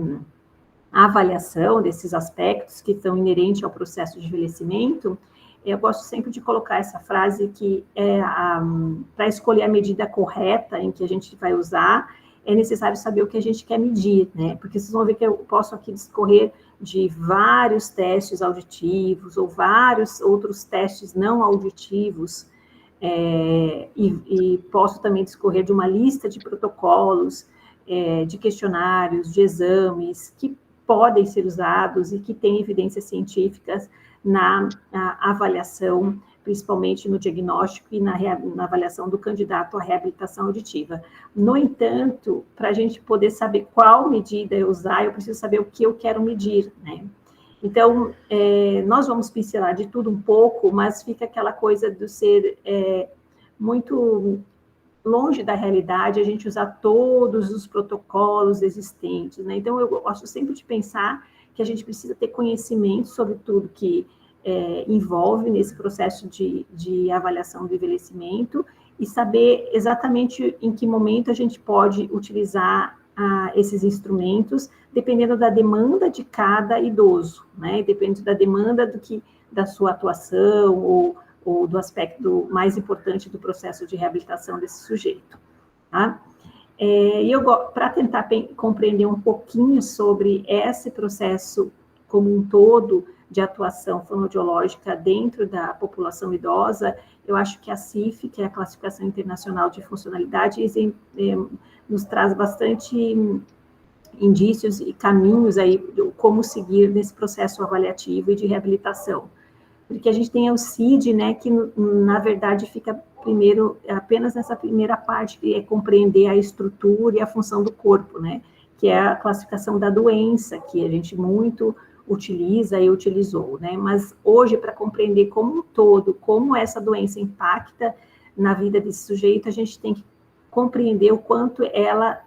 avaliação desses aspectos que são inerentes ao processo de envelhecimento, eu gosto sempre de colocar essa frase que para escolher a medida correta em que a gente vai usar, é necessário saber o que a gente quer medir, né? Porque vocês vão ver que eu posso aqui discorrer de vários testes auditivos ou vários outros testes não auditivos, e posso também discorrer de uma lista de protocolos, de questionários, de exames, que podem ser usados e que têm evidências científicas na avaliação, principalmente no diagnóstico e na avaliação do candidato à reabilitação auditiva. No entanto, para a gente poder saber qual medida eu usar, eu preciso saber o que eu quero medir, né? Então, nós vamos pincelar de tudo um pouco, mas fica aquela coisa de ser muito longe da realidade, a gente usar todos os protocolos existentes, né? Então, eu gosto sempre de pensar que a gente precisa ter conhecimento sobre tudo que envolve nesse processo de avaliação do envelhecimento e saber exatamente em que momento a gente pode utilizar esses instrumentos, dependendo da demanda de cada idoso, né? Depende da demanda da sua atuação ou do aspecto mais importante do processo de reabilitação desse sujeito, tá? E para tentar compreender um pouquinho sobre esse processo como um todo de atuação fonoaudiológica dentro da população idosa, eu acho que a CIF, que é a Classificação Internacional de Funcionalidade, nos traz bastante indícios e caminhos aí de como seguir nesse processo avaliativo e de reabilitação. Porque a gente tem o CID, né, que na verdade fica primeiro, apenas nessa primeira parte, que é compreender a estrutura e a função do corpo, né, que é a classificação da doença, que a gente muito utiliza e utilizou, né, mas hoje, para compreender como um todo, como essa doença impacta na vida desse sujeito, a gente tem que compreender o quanto ela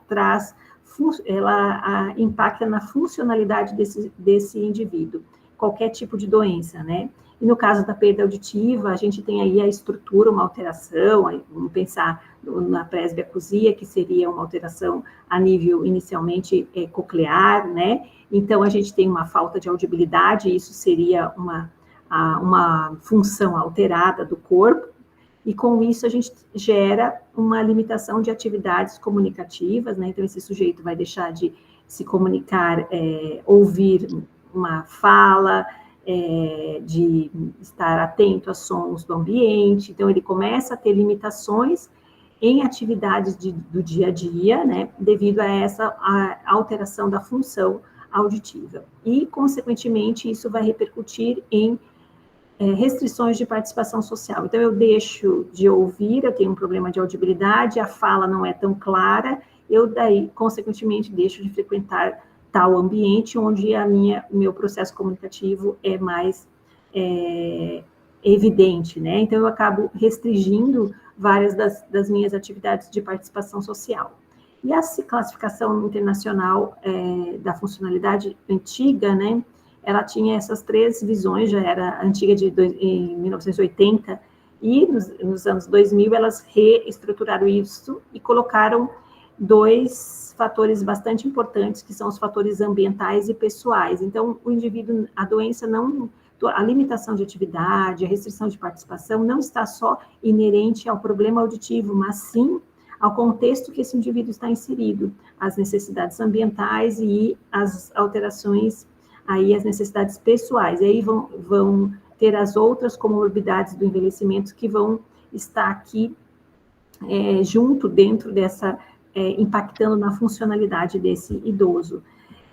impacta na funcionalidade desse indivíduo, qualquer tipo de doença, né. E no caso da perda auditiva, a gente tem aí a estrutura, uma alteração, aí vamos pensar na presbiacusia, que seria uma alteração a nível inicialmente coclear, né? Então, a gente tem uma falta de audibilidade, isso seria uma função alterada do corpo, e com isso a gente gera uma limitação de atividades comunicativas, né? Então, esse sujeito vai deixar de se comunicar, ouvir uma fala, de estar atento a sons do ambiente, então ele começa a ter limitações em atividades do dia a dia, né, devido a essa alteração da função auditiva. E, consequentemente, isso vai repercutir em restrições de participação social. Então, eu deixo de ouvir, eu tenho um problema de audibilidade, a fala não é tão clara, eu daí, consequentemente, deixo de frequentar tal ambiente onde o meu processo comunicativo é mais evidente, né? Então, eu acabo restringindo várias das minhas atividades de participação social. E a classificação internacional da funcionalidade antiga, né? Ela tinha essas 3 visões, já era antiga em 1980, e nos anos 2000 elas reestruturaram isso e colocaram 2 fatores bastante importantes, que são os fatores ambientais e pessoais. Então, o indivíduo, a doença a limitação de atividade, a restrição de participação não está só inerente ao problema auditivo, mas sim ao contexto que esse indivíduo está inserido, as necessidades ambientais e as alterações, aí as necessidades pessoais. E aí vão ter as outras comorbidades do envelhecimento que vão estar aqui junto dentro dessa impactando na funcionalidade desse idoso.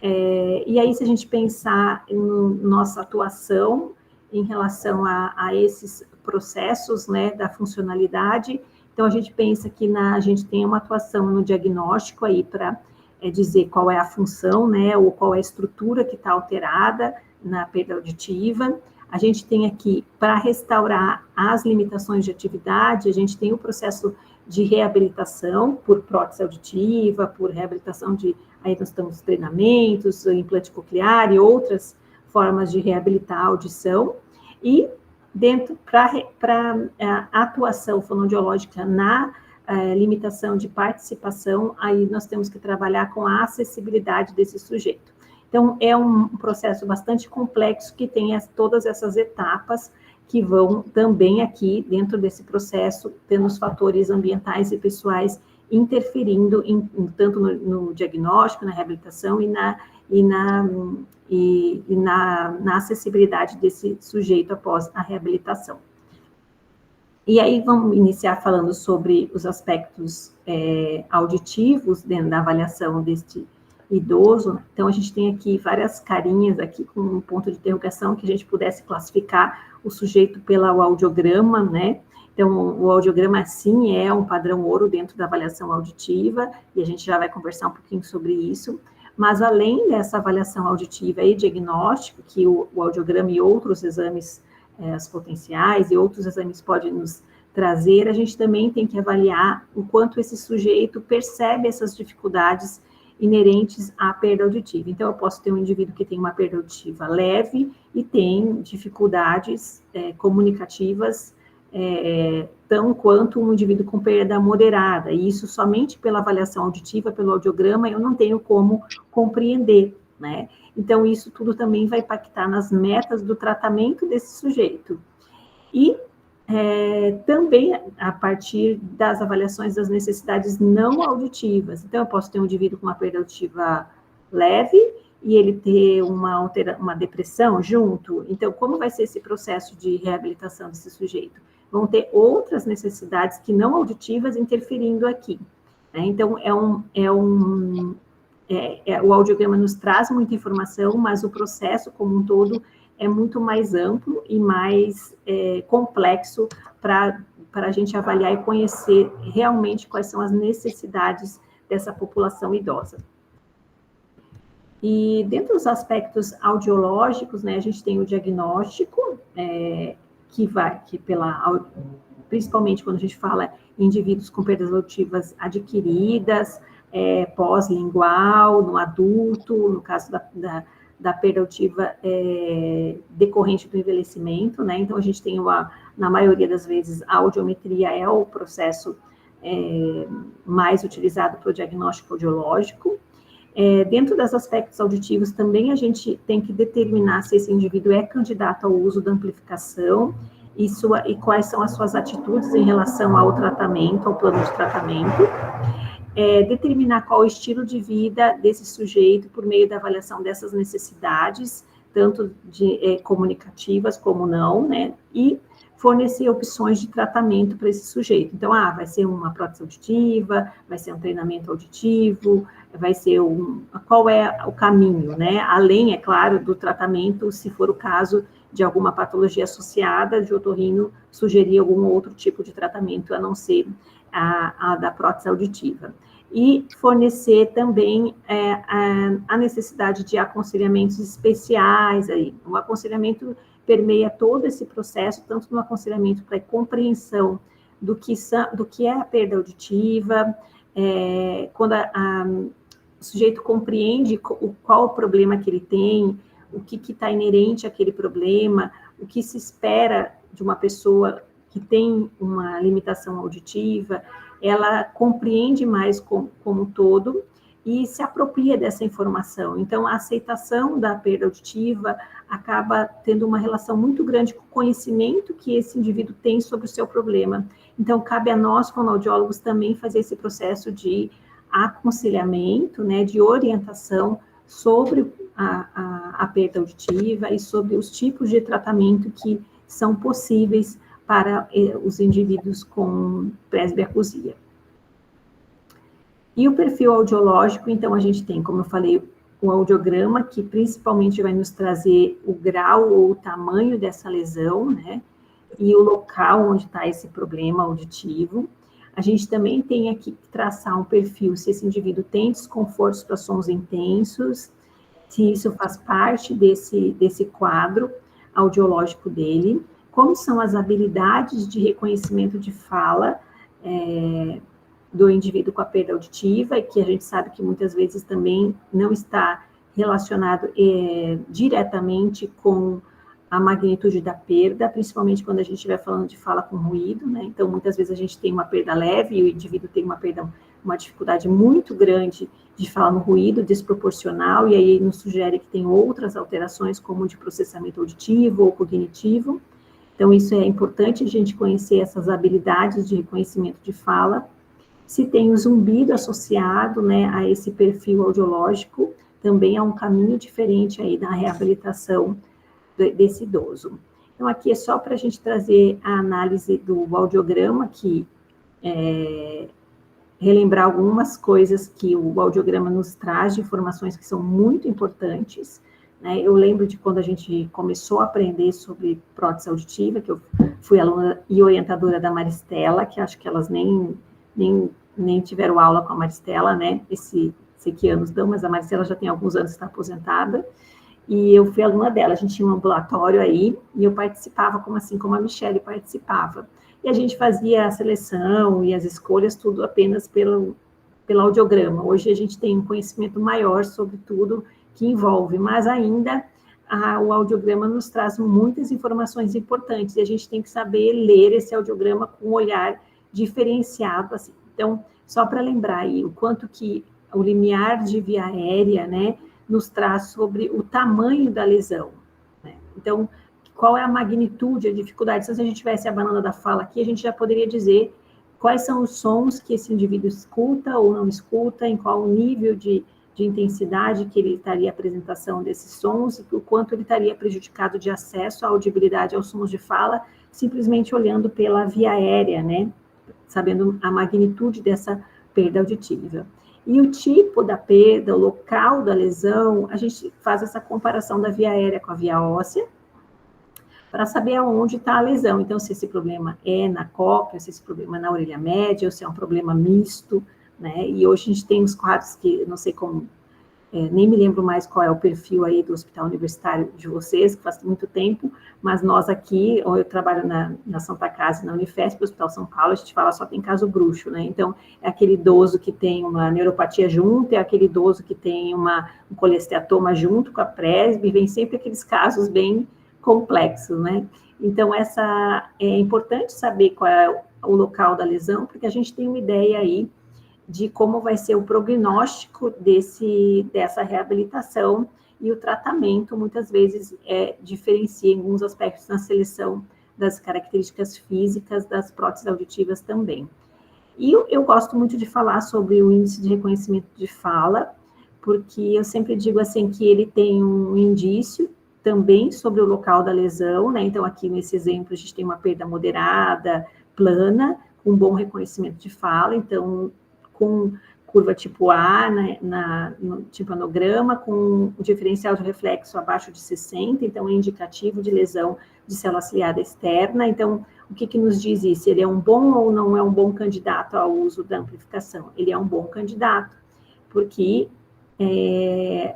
E aí, se a gente pensar em nossa atuação em relação a esses processos, né, da funcionalidade, então a gente pensa que a gente tem uma atuação no diagnóstico aí para dizer qual é a função, né, ou qual é a estrutura que está alterada na perda auditiva. A gente tem aqui, para restaurar as limitações de atividade, a gente tem o processo de reabilitação por prótese auditiva, por reabilitação aí nós temos treinamentos, implante coclear e outras formas de reabilitar a audição, e para a atuação fonoaudiológica na limitação de participação, aí nós temos que trabalhar com a acessibilidade desse sujeito. Então, é um processo bastante complexo que tem todas essas etapas que vão também aqui, dentro desse processo, tendo os fatores ambientais e pessoais interferindo tanto no diagnóstico, na reabilitação e na acessibilidade desse sujeito após a reabilitação. E aí vamos iniciar falando sobre os aspectos auditivos dentro da avaliação deste idoso. Então, a gente tem aqui várias carinhas aqui com um ponto de interrogação que a gente pudesse classificar o sujeito pelo audiograma, né? Então, o audiograma, sim, é um padrão ouro dentro da avaliação auditiva, e a gente já vai conversar um pouquinho sobre isso. Mas, além dessa avaliação auditiva e diagnóstico, que o audiograma e outros exames, as potenciais e outros exames podem nos trazer, a gente também tem que avaliar o quanto esse sujeito percebe essas dificuldades inerentes à perda auditiva. Então, eu posso ter um indivíduo que tem uma perda auditiva leve e tem dificuldades comunicativas tão quanto um indivíduo com perda moderada, e isso somente pela avaliação auditiva, pelo audiograma, eu não tenho como compreender, né? Então, isso tudo também vai impactar nas metas do tratamento desse sujeito. E também a partir das avaliações das necessidades não auditivas. Então, eu posso ter um indivíduo com uma perda auditiva leve e ele ter uma depressão junto. Então, como vai ser esse processo de reabilitação desse sujeito? Vão ter outras necessidades que não auditivas interferindo aqui, né? Então, o audiograma nos traz muita informação, mas o processo como um todo é muito mais amplo e mais complexo para a gente avaliar e conhecer realmente quais são as necessidades dessa população idosa. E dentro dos aspectos audiológicos, né, a gente tem o diagnóstico, principalmente quando a gente fala em indivíduos com perdas auditivas adquiridas, pós-lingual, no adulto, no caso da perda auditiva decorrente do envelhecimento, né? Então, a gente tem, na maioria das vezes, a audiometria é o processo mais utilizado para o diagnóstico audiológico. Dentro dos aspectos auditivos, também a gente tem que determinar se esse indivíduo é candidato ao uso da amplificação e quais são as suas atitudes em relação ao tratamento, ao plano de tratamento. Determinar qual o estilo de vida desse sujeito por meio da avaliação dessas necessidades, tanto comunicativas como não, né? E fornecer opções de tratamento para esse sujeito. Então, vai ser uma prótese auditiva, vai ser um treinamento auditivo, vai ser qual é o caminho, né? Além, é claro, do tratamento, se for o caso de alguma patologia associada de otorrino, sugerir algum outro tipo de tratamento, a não ser a da prótese auditiva. E fornecer também a necessidade de aconselhamentos especiais aí. O aconselhamento permeia todo esse processo, tanto no aconselhamento para compreensão do que é a perda auditiva, quando o sujeito compreende qual o problema que ele tem, o que está inerente àquele problema, o que se espera de uma pessoa que tem uma limitação auditiva, ela compreende mais como um todo e se apropria dessa informação. Então, a aceitação da perda auditiva acaba tendo uma relação muito grande com o conhecimento que esse indivíduo tem sobre o seu problema. Então, cabe a nós, como audiólogos, também fazer esse processo de aconselhamento, né, de orientação sobre a perda auditiva e sobre os tipos de tratamento que são possíveis para os indivíduos com presbiacusia. E o perfil audiológico, então, a gente tem, como eu falei, o audiograma, que principalmente vai nos trazer o grau ou o tamanho dessa lesão, né? E o local onde está esse problema auditivo. A gente também tem aqui que traçar um perfil, se esse indivíduo tem desconfortos para sons intensos, se isso faz parte desse quadro audiológico dele, como são as habilidades de reconhecimento de fala do indivíduo com a perda auditiva, e que a gente sabe que muitas vezes também não está relacionado diretamente com a magnitude da perda, principalmente quando a gente estiver falando de fala com ruído, né? Então, muitas vezes a gente tem uma perda leve e o indivíduo tem uma dificuldade muito grande de fala no ruído, desproporcional, e aí nos sugere que tem outras alterações, como de processamento auditivo ou cognitivo. Então, isso é importante a gente conhecer essas habilidades de reconhecimento de fala. Se tem o zumbido associado, né, a esse perfil audiológico, também é um caminho diferente aí da reabilitação desse idoso. Então, aqui é só para a gente trazer a análise do audiograma, que relembrar algumas coisas que o audiograma nos traz, de informações que são muito importantes, né? Eu lembro de quando a gente começou a aprender sobre prótese auditiva, que eu fui aluna e orientadora da Maristela, que acho que elas nem tiveram aula com a Maristela, né? Sei que anos dão, mas a Maristela já tem alguns anos que está aposentada, e eu fui aluna dela. A gente tinha um ambulatório aí, e eu participava, como a Michele participava. E a gente fazia a seleção e as escolhas, tudo apenas pelo audiograma. Hoje a gente tem um conhecimento maior sobre tudo que envolve, mas ainda o audiograma nos traz muitas informações importantes, e a gente tem que saber ler esse audiograma com um olhar diferenciado, assim. Então, só para lembrar aí, o quanto que o limiar de via aérea, né, nos traz sobre o tamanho da lesão, né? Então, qual é a magnitude, a dificuldade? Se a gente tivesse a banana da fala aqui, a gente já poderia dizer quais são os sons que esse indivíduo escuta ou não escuta, em qual nível de intensidade que ele estaria a apresentação desses sons, e o quanto ele estaria prejudicado de acesso à audibilidade aos sons de fala, simplesmente olhando pela via aérea, né? Sabendo a magnitude dessa perda auditiva. E o tipo da perda, o local da lesão, a gente faz essa comparação da via aérea com a via óssea, para saber aonde está a lesão. Então, se esse problema é na cóclea, se esse problema é na orelha média, ou se é um problema misto, né? E hoje a gente tem uns quadros que, não sei como nem me lembro mais qual é o perfil aí do hospital universitário de vocês, que faz muito tempo, mas nós aqui, eu trabalho na Santa Casa e na Unifesp, no Hospital São Paulo, a gente fala só tem caso bruxo, né? Então, é aquele idoso que tem uma neuropatia junto, é aquele idoso que tem um colesteatoma junto com a presbe, vem sempre aqueles casos bem complexos, né? Então, é importante saber qual é o local da lesão, porque a gente tem uma ideia aí de como vai ser o prognóstico dessa reabilitação, e o tratamento, muitas vezes, diferencia em alguns aspectos na seleção das características físicas das próteses auditivas também. E eu gosto muito de falar sobre o índice de reconhecimento de fala, porque eu sempre digo assim que ele tem um indício também sobre o local da lesão, né? Então, aqui nesse exemplo, a gente tem uma perda moderada, plana, com bom reconhecimento de fala, então, com curva tipo A no timpanograma, com o diferencial de reflexo abaixo de 60, então é indicativo de lesão de célula ciliada externa. Então, o que nos diz isso? Ele é um bom ou não é um bom candidato ao uso da amplificação? Ele é um bom candidato, porque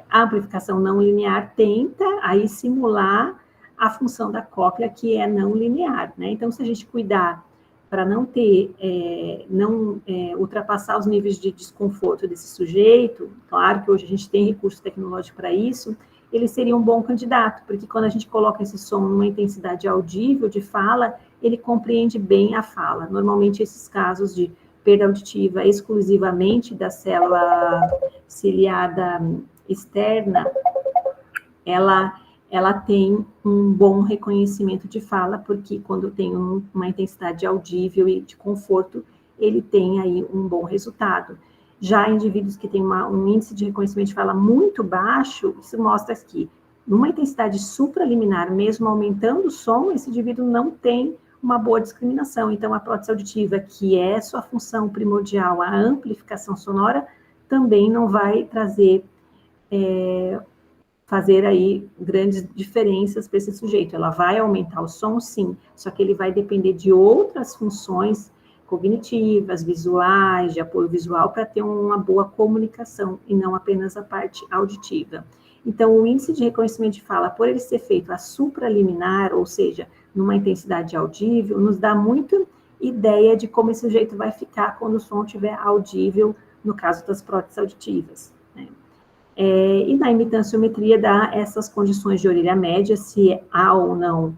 a amplificação não linear tenta aí simular a função da cóclea, que é não linear, né? Então, se a gente cuidar para não ultrapassar os níveis de desconforto desse sujeito, claro que hoje a gente tem recurso tecnológico para isso, ele seria um bom candidato, porque quando a gente coloca esse som numa intensidade audível de fala, ele compreende bem a fala. Normalmente, esses casos de perda auditiva exclusivamente da célula ciliada externa, ela tem um bom reconhecimento de fala, porque quando tem uma intensidade audível e de conforto, ele tem aí um bom resultado. Já indivíduos que têm um índice de reconhecimento de fala muito baixo, isso mostra que, numa intensidade supraliminar, mesmo aumentando o som, esse indivíduo não tem uma boa discriminação. Então, a prótese auditiva, que é sua função primordial, a amplificação sonora, também não vai fazer aí grandes diferenças para esse sujeito. Ela vai aumentar o som, sim, só que ele vai depender de outras funções cognitivas, visuais, de apoio visual, para ter uma boa comunicação, e não apenas a parte auditiva. Então, o índice de reconhecimento de fala, por ele ser feito a supraliminar, ou seja, numa intensidade audível, nos dá muita ideia de como esse sujeito vai ficar quando o som estiver audível, no caso das próteses auditivas, né? E na imitanciometria dá essas condições de orelha média, se há ou não,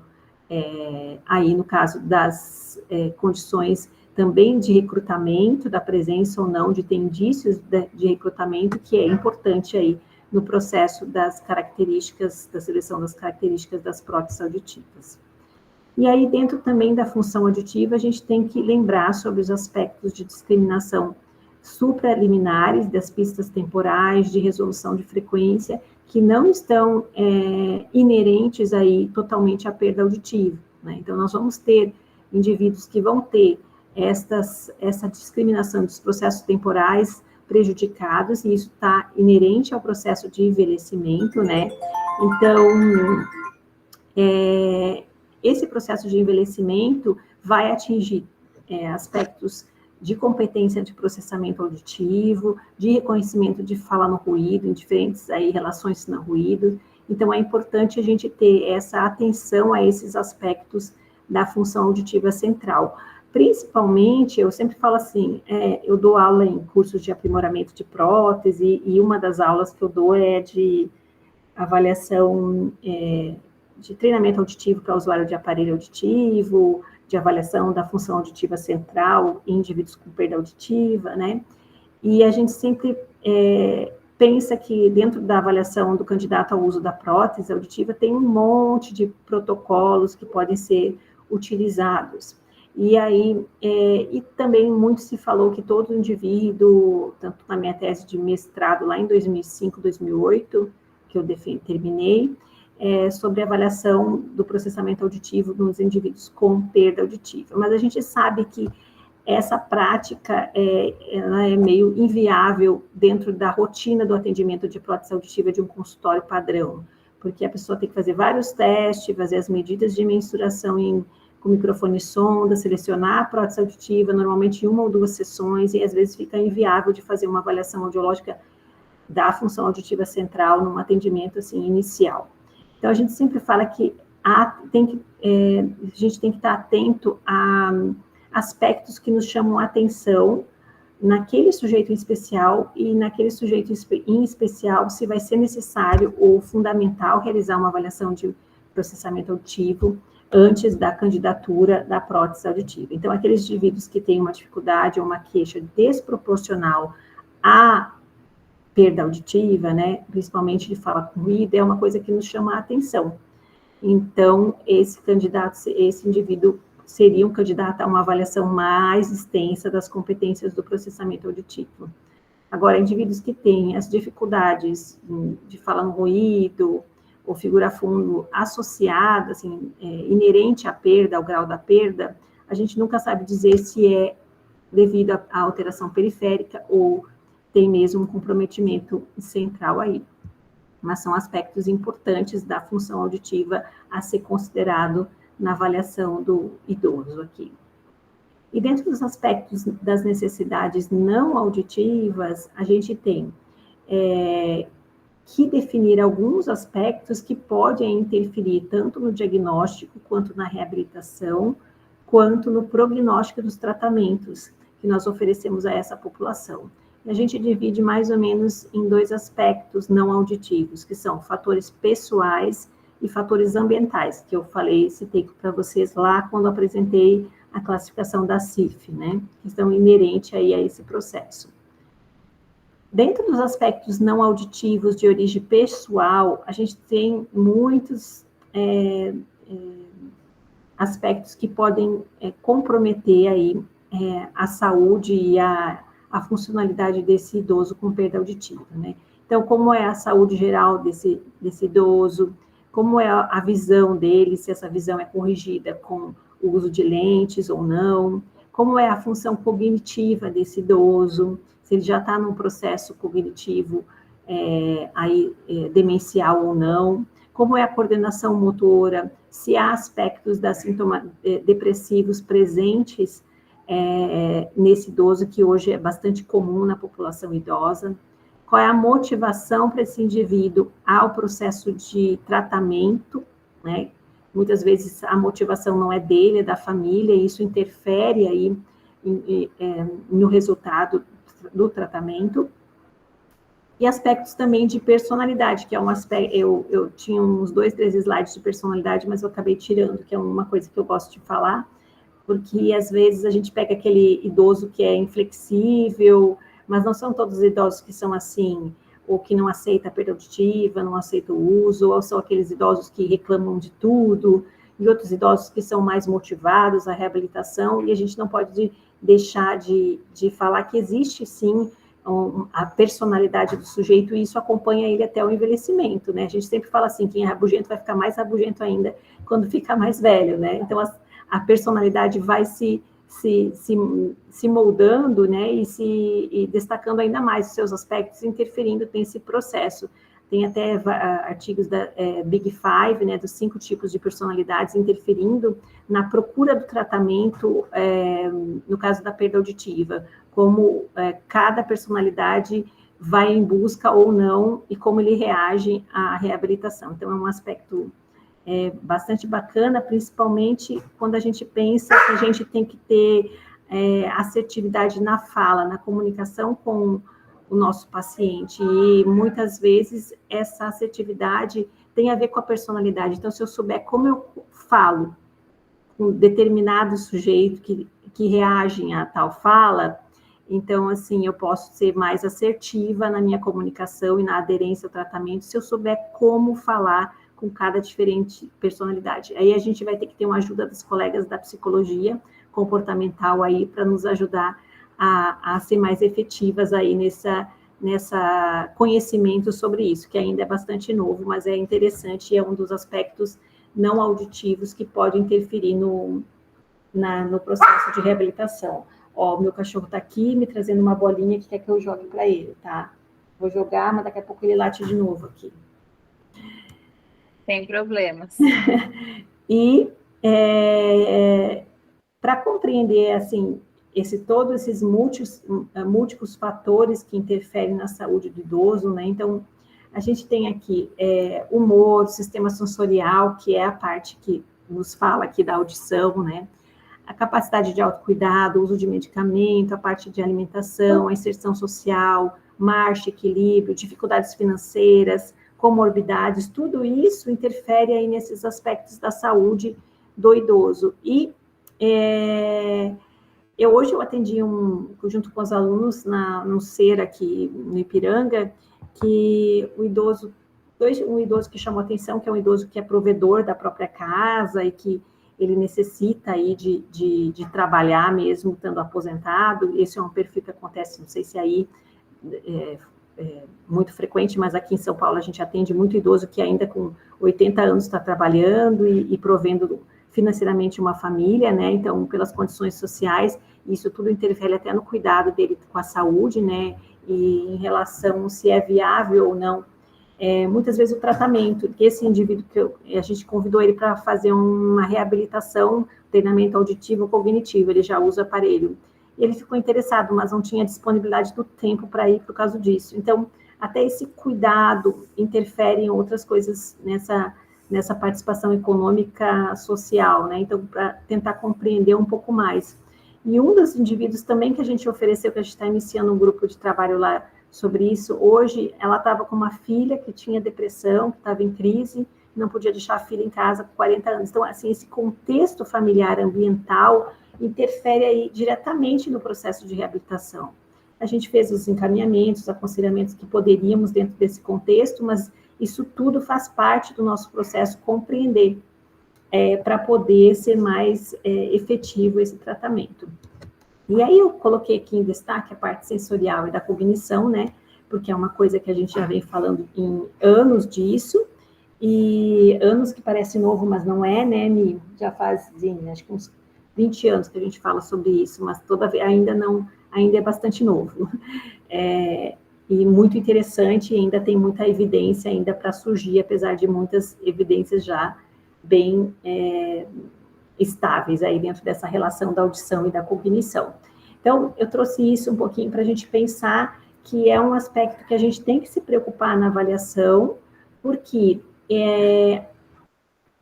aí no caso das condições também de recrutamento, da presença ou não de ter indícios de recrutamento, que é importante aí no processo das características, da seleção das características das próteses auditivas. E aí, dentro também da função auditiva, a gente tem que lembrar sobre os aspectos de discriminação supraliminares das pistas temporais, de resolução de frequência, que não estão inerentes aí totalmente à perda auditiva, né? Então, nós vamos ter indivíduos que vão ter essa discriminação dos processos temporais prejudicados, e isso está inerente ao processo de envelhecimento, né? Então, esse processo de envelhecimento vai atingir aspectos de competência de processamento auditivo, de reconhecimento de fala no ruído, em diferentes aí relações no ruído. Então, é importante a gente ter essa atenção a esses aspectos da função auditiva central. Principalmente, eu sempre falo assim, eu dou aula em cursos de aprimoramento de prótese, e uma das aulas que eu dou é de avaliação de treinamento auditivo para usuário de aparelho auditivo, de avaliação da função auditiva central em indivíduos com perda auditiva, né? E a gente sempre pensa que dentro da avaliação do candidato ao uso da prótese auditiva tem um monte de protocolos que podem ser utilizados. E aí, e também muito se falou que todo indivíduo, tanto na minha tese de mestrado lá em 2005, 2008, que eu terminei, sobre a avaliação do processamento auditivo nos indivíduos com perda auditiva. Mas a gente sabe que essa prática ela é meio inviável dentro da rotina do atendimento de prótese auditiva de um consultório padrão, porque a pessoa tem que fazer vários testes, fazer as medidas de mensuração com microfone e sonda, selecionar a prótese auditiva, normalmente em 1 ou 2 sessões, e às vezes fica inviável de fazer uma avaliação audiológica da função auditiva central num atendimento assim, inicial. Então, a gente sempre fala que a gente tem que estar atento a aspectos que nos chamam a atenção naquele sujeito em especial e naquele sujeito em especial, se vai ser necessário ou fundamental realizar uma avaliação de processamento auditivo antes da candidatura da prótese auditiva. Então, aqueles indivíduos que têm uma dificuldade ou uma queixa desproporcional à perda auditiva, né, principalmente de fala com ruído, é uma coisa que nos chama a atenção. Então, esse indivíduo seria um candidato a uma avaliação mais extensa das competências do processamento auditivo. Agora, indivíduos que têm as dificuldades de fala no ruído ou figura fundo associada, assim, inerente à perda, ao grau da perda, a gente nunca sabe dizer se é devido à alteração periférica ou tem mesmo um comprometimento central aí. Mas são aspectos importantes da função auditiva a ser considerado na avaliação do idoso aqui. E dentro dos aspectos das necessidades não auditivas, a gente tem que definir alguns aspectos que podem interferir tanto no diagnóstico, quanto na reabilitação, quanto no prognóstico dos tratamentos que nós oferecemos a essa população. A gente divide mais ou menos em 2 aspectos não auditivos, que são fatores pessoais e fatores ambientais, que eu citei para vocês lá quando apresentei a classificação da CIF, né, que estão inerentes aí a esse processo. Dentro dos aspectos não auditivos de origem pessoal, a gente tem muitos aspectos que podem comprometer aí a saúde e a funcionalidade desse idoso com perda auditiva, né? Então, como é a saúde geral desse idoso, como é a visão dele, se essa visão é corrigida com o uso de lentes ou não, como é a função cognitiva desse idoso, se ele já está num processo cognitivo demencial ou não, como é a coordenação motora, se há aspectos da sintomas depressivos presentes nesse idoso, que hoje é bastante comum na população idosa, qual é a motivação para esse indivíduo ao processo de tratamento, né? Muitas vezes a motivação não é dele, é da família, e isso interfere aí no resultado do tratamento. E aspectos também de personalidade, que é um aspecto, eu tinha uns 2, 3 slides de personalidade, mas eu acabei tirando, que é uma coisa que eu gosto de falar, porque às vezes a gente pega aquele idoso que é inflexível, mas não são todos os idosos que são assim, ou que não aceita a perda auditiva, não aceita o uso, ou são aqueles idosos que reclamam de tudo, e outros idosos que são mais motivados à reabilitação, e a gente não pode deixar de falar que existe sim a personalidade do sujeito, e isso acompanha ele até o envelhecimento, né? A gente sempre fala assim, quem é rabugento vai ficar mais rabugento ainda quando ficar mais velho, né? Então, a personalidade vai se moldando, né, e destacando ainda mais os seus aspectos, interferindo nesse processo. Tem até artigos da Big Five, né, dos 5 tipos de personalidades, interferindo na procura do tratamento, no caso da perda auditiva, como cada personalidade vai em busca ou não, e como ele reage à reabilitação. Então, é um aspecto bastante bacana, principalmente quando a gente pensa que a gente tem que ter assertividade na fala, na comunicação com o nosso paciente, e muitas vezes essa assertividade tem a ver com a personalidade. Então, se eu souber como eu falo com determinado sujeito que reagem a tal fala, então, assim, eu posso ser mais assertiva na minha comunicação e na aderência ao tratamento, se eu souber como falar com cada diferente personalidade. Aí a gente vai ter que ter uma ajuda dos colegas da psicologia comportamental aí para nos ajudar a ser mais efetivas aí nessa conhecimento sobre isso, que ainda é bastante novo, mas é interessante e é um dos aspectos não auditivos que pode interferir no processo de reabilitação. Ó, o meu cachorro está aqui me trazendo uma bolinha que quer que eu jogue para ele, tá? Vou jogar, mas daqui a pouco ele late de novo aqui. Sem problemas. E para compreender, assim, todos esses múltiplos fatores que interferem na saúde do idoso, né? Então, a gente tem aqui humor, sistema sensorial, que é a parte que nos fala aqui da audição, né? A capacidade de autocuidado, uso de medicamento, a parte de alimentação, a inserção social, marcha, equilíbrio, dificuldades financeiras, comorbidades, tudo isso interfere aí nesses aspectos da saúde do idoso. E hoje eu atendi junto com os alunos no SER aqui no Ipiranga, que um idoso que chamou atenção, que é um idoso que é provedor da própria casa e que ele necessita aí de trabalhar mesmo estando aposentado. Esse é um perfil que acontece, não sei se aí é muito frequente, mas aqui em São Paulo a gente atende muito idoso que ainda com 80 anos está trabalhando e provendo financeiramente uma família, né? Então, pelas condições sociais, isso tudo interfere até no cuidado dele com a saúde, né? E em relação se é viável ou não, muitas vezes o tratamento, que esse indivíduo a gente convidou ele para fazer uma reabilitação, treinamento auditivo cognitivo, ele já usa aparelho. Ele ficou interessado, mas não tinha disponibilidade do tempo para ir por causa disso. Então, até esse cuidado interfere em outras coisas nessa participação econômica social, né? Então, para tentar compreender um pouco mais. E um dos indivíduos também que a gente ofereceu, que a gente está iniciando um grupo de trabalho lá sobre isso, hoje ela estava com uma filha que tinha depressão, que estava em crise, não podia deixar a filha em casa com 40 anos. Então, assim, esse contexto familiar, ambiental, interfere aí diretamente no processo de reabilitação. A gente fez os encaminhamentos, os aconselhamentos que poderíamos dentro desse contexto, mas isso tudo faz parte do nosso processo compreender, para poder ser mais efetivo esse tratamento. E aí eu coloquei aqui em destaque a parte sensorial e da cognição, né? Porque é uma coisa que a gente já vem falando em anos disso, e anos que parece novo, mas não é, né, Mi? Já faz, acho que uns 20 anos que a gente fala sobre isso, mas ainda é bastante novo. E muito interessante, ainda tem muita evidência ainda para surgir, apesar de muitas evidências já bem estáveis aí dentro dessa relação da audição e da cognição. Então, eu trouxe isso um pouquinho para a gente pensar que é um aspecto que a gente tem que se preocupar na avaliação, porque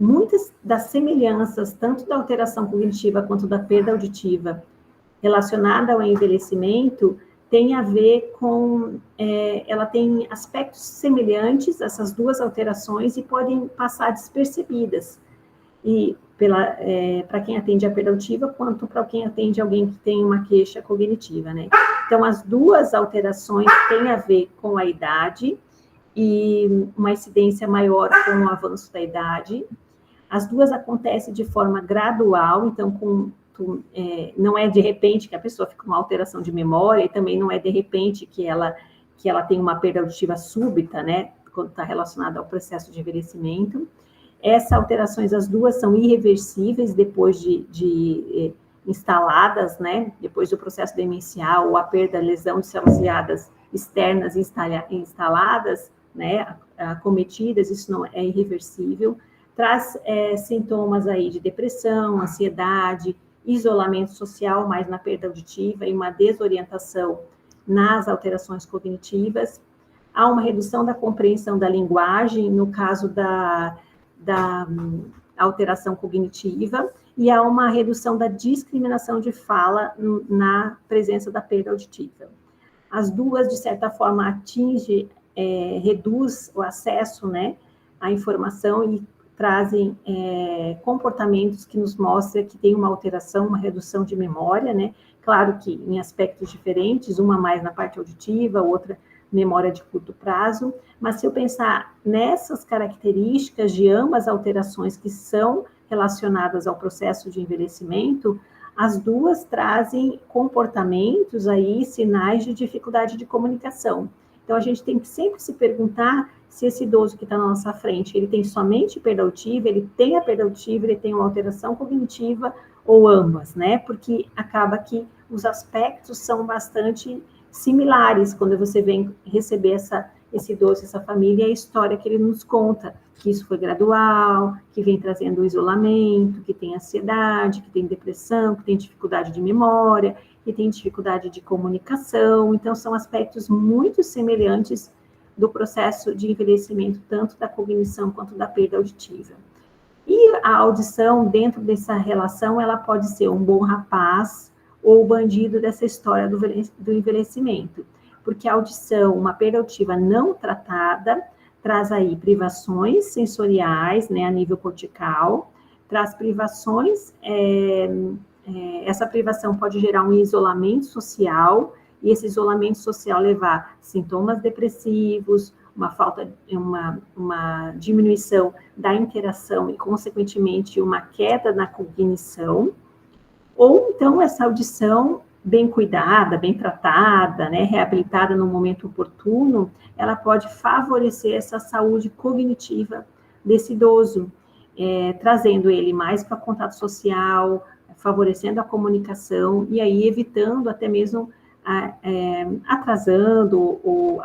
muitas das semelhanças, tanto da alteração cognitiva quanto da perda auditiva, relacionada ao envelhecimento, tem a ver com, ela tem aspectos semelhantes, essas duas alterações, e podem passar despercebidas, e para quem atende a perda auditiva, quanto para quem atende alguém que tem uma queixa cognitiva, né? Então, as duas alterações têm a ver com a idade, e uma incidência maior com o avanço da idade. As duas acontecem de forma gradual, então, não é de repente que a pessoa fica com uma alteração de memória, e também não é de repente que ela tem uma perda auditiva súbita, né, quando está relacionada ao processo de envelhecimento. Essas alterações, as duas, são irreversíveis depois de instaladas, né, depois do processo demencial, ou a perda, lesão de células ciliadas externas instaladas, né, acometidas, isso não é irreversível. Traz sintomas aí de depressão, ansiedade, isolamento social, mais na perda auditiva, e uma desorientação nas alterações cognitivas. Há uma redução da compreensão da linguagem, no caso da alteração cognitiva, e há uma redução da discriminação de fala na presença da perda auditiva. As duas, de certa forma, reduz o acesso, né, à informação, e trazem comportamentos que nos mostram que tem uma alteração, uma redução de memória, né? Claro que em aspectos diferentes, uma mais na parte auditiva, outra memória de curto prazo, mas se eu pensar nessas características de ambas alterações que são relacionadas ao processo de envelhecimento, as duas trazem comportamentos aí, sinais de dificuldade de comunicação. Então, a gente tem que sempre se perguntar se esse idoso que está na nossa frente, ele tem somente perda auditiva, ele tem a perda auditiva, ele tem uma alteração cognitiva, ou ambas, né? Porque acaba que os aspectos são bastante similares quando você vem receber esse idoso, essa família, e a história que ele nos conta, que isso foi gradual, que vem trazendo isolamento, que tem ansiedade, que tem depressão, que tem dificuldade de memória. que tem dificuldade de comunicação. Então, são aspectos muito semelhantes do processo de envelhecimento, tanto da cognição quanto da perda auditiva. E a audição, dentro dessa relação, ela pode ser um bom rapaz ou bandido dessa história do envelhecimento, porque a audição, uma perda auditiva não tratada, traz aí privações sensoriais, né, a nível cortical, traz privações, essa privação pode gerar um isolamento social, e esse isolamento social levar sintomas depressivos, uma diminuição da interação e, consequentemente, uma queda na cognição, ou então essa audição bem cuidada, bem tratada, né, reabilitada no momento oportuno, ela pode favorecer essa saúde cognitiva desse idoso, trazendo ele mais para contato social, favorecendo a comunicação e aí evitando até mesmo atrasando ou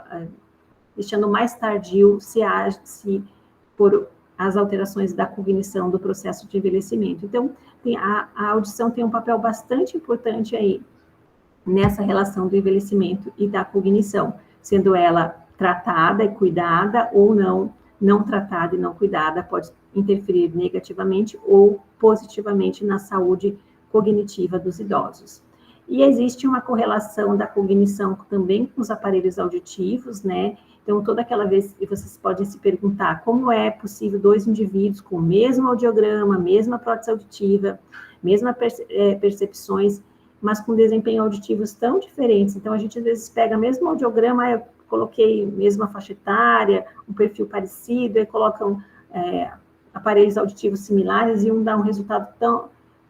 deixando mais tardio se por as alterações da cognição do processo de envelhecimento. Então, a audição tem um papel bastante importante aí nessa relação do envelhecimento e da cognição, sendo ela tratada e cuidada ou não tratada e não cuidada, pode interferir negativamente ou positivamente na saúde cognitiva dos idosos. E existe uma correlação da cognição também com os aparelhos auditivos, né? Então, toda aquela vez que vocês podem se perguntar como é possível 2 indivíduos com o mesmo audiograma, mesma prótese auditiva, mesmas percepções, mas com desempenho auditivos tão diferentes. Então, a gente às vezes pega mesmo audiograma, eu coloquei mesma faixa etária, um perfil parecido, e colocam aparelhos auditivos similares e um dá um resultado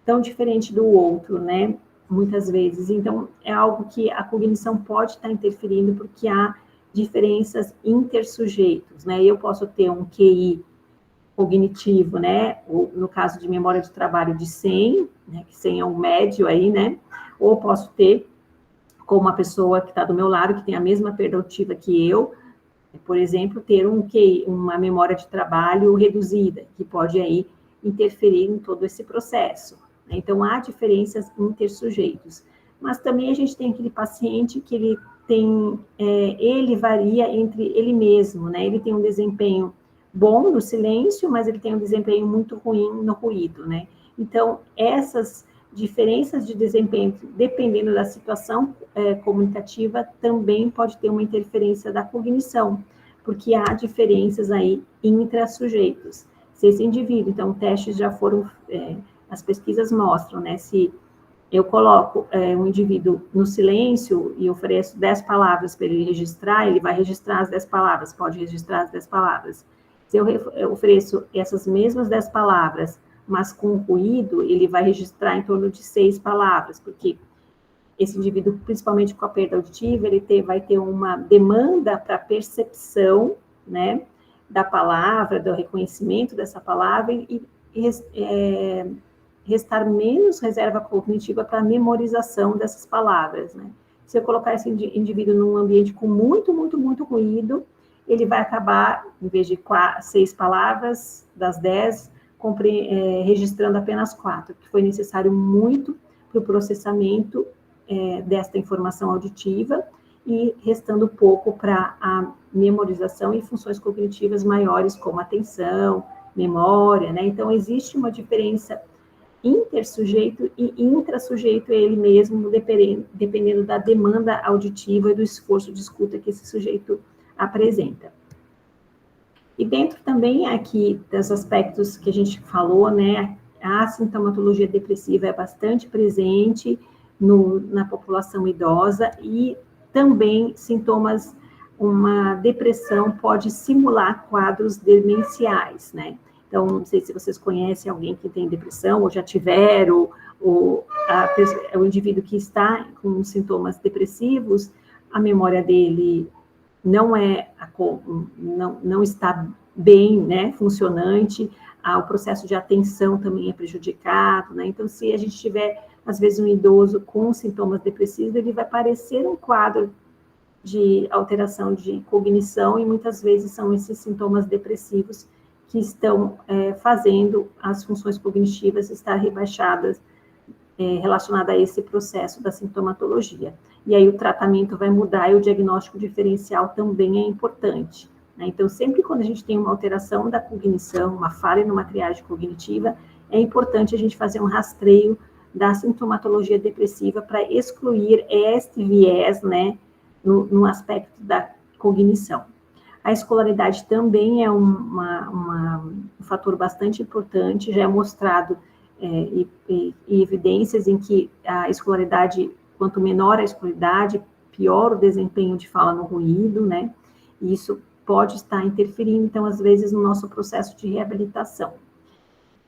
tão diferente do outro, né? Muitas vezes. Então, é algo que a cognição pode estar interferindo, porque há diferenças intersujeitos, né? Eu posso ter um QI cognitivo, né? Ou, no caso de memória de trabalho, de 100, né? Que 100 é um médio aí, né? Ou posso ter, como uma pessoa que está do meu lado, que tem a mesma perda auditiva que eu, por exemplo, ter um QI, uma memória de trabalho reduzida, que pode aí interferir em todo esse processo. Então, há diferenças intersujeitos. Mas também a gente tem aquele paciente que ele varia entre ele mesmo, né? Ele tem um desempenho bom no silêncio, mas ele tem um desempenho muito ruim no ruído, né? Então, essas diferenças de desempenho, dependendo da situação comunicativa, também pode ter uma interferência da cognição, porque há diferenças aí intrasujeitos. Se esse indivíduo, então, testes já foram... as pesquisas mostram, né, se eu coloco um indivíduo no silêncio e ofereço 10 palavras para ele registrar, ele vai registrar as 10 palavras, pode registrar as 10 palavras. Se eu ofereço essas mesmas 10 palavras, mas com ruído, ele vai registrar em torno de 6 palavras, porque esse indivíduo, principalmente com a perda auditiva, vai ter uma demanda para percepção, né, da palavra, do reconhecimento dessa palavra e restar menos reserva cognitiva para a memorização dessas palavras, né? Se eu colocar esse indivíduo num ambiente com muito, muito, muito ruído, ele vai acabar, em vez de 6 palavras, das 10, registrando apenas 4, que foi necessário muito para o processamento desta informação auditiva e restando pouco para a memorização e funções cognitivas maiores, como atenção, memória, né? Então, existe uma diferença intersujeito e intrasujeito ele mesmo, dependendo da demanda auditiva e do esforço de escuta que esse sujeito apresenta. E dentro também aqui dos aspectos que a gente falou, né, a sintomatologia depressiva é bastante presente na população idosa e também sintomas, uma depressão pode simular quadros demenciais, né? Então, não sei se vocês conhecem alguém que tem depressão, ou já tiveram, o indivíduo que está com sintomas depressivos, a memória dele não está bem, né, funcionante, o processo de atenção também é prejudicado, né? Então, se a gente tiver, às vezes, um idoso com sintomas depressivos, ele vai parecer um quadro de alteração de cognição, e muitas vezes são esses sintomas depressivos que estão fazendo as funções cognitivas estar rebaixadas relacionada a esse processo da sintomatologia. E aí o tratamento vai mudar e o diagnóstico diferencial também é importante, né? Então, sempre quando a gente tem uma alteração da cognição, uma falha numa triagem cognitiva, é importante a gente fazer um rastreio da sintomatologia depressiva para excluir este viés, né, no aspecto da cognição. A escolaridade também é um fator bastante importante, já é mostrado e evidências em que a escolaridade, quanto menor a escolaridade, pior o desempenho de fala no ruído, né? E isso pode estar interferindo, então, às vezes, no nosso processo de reabilitação.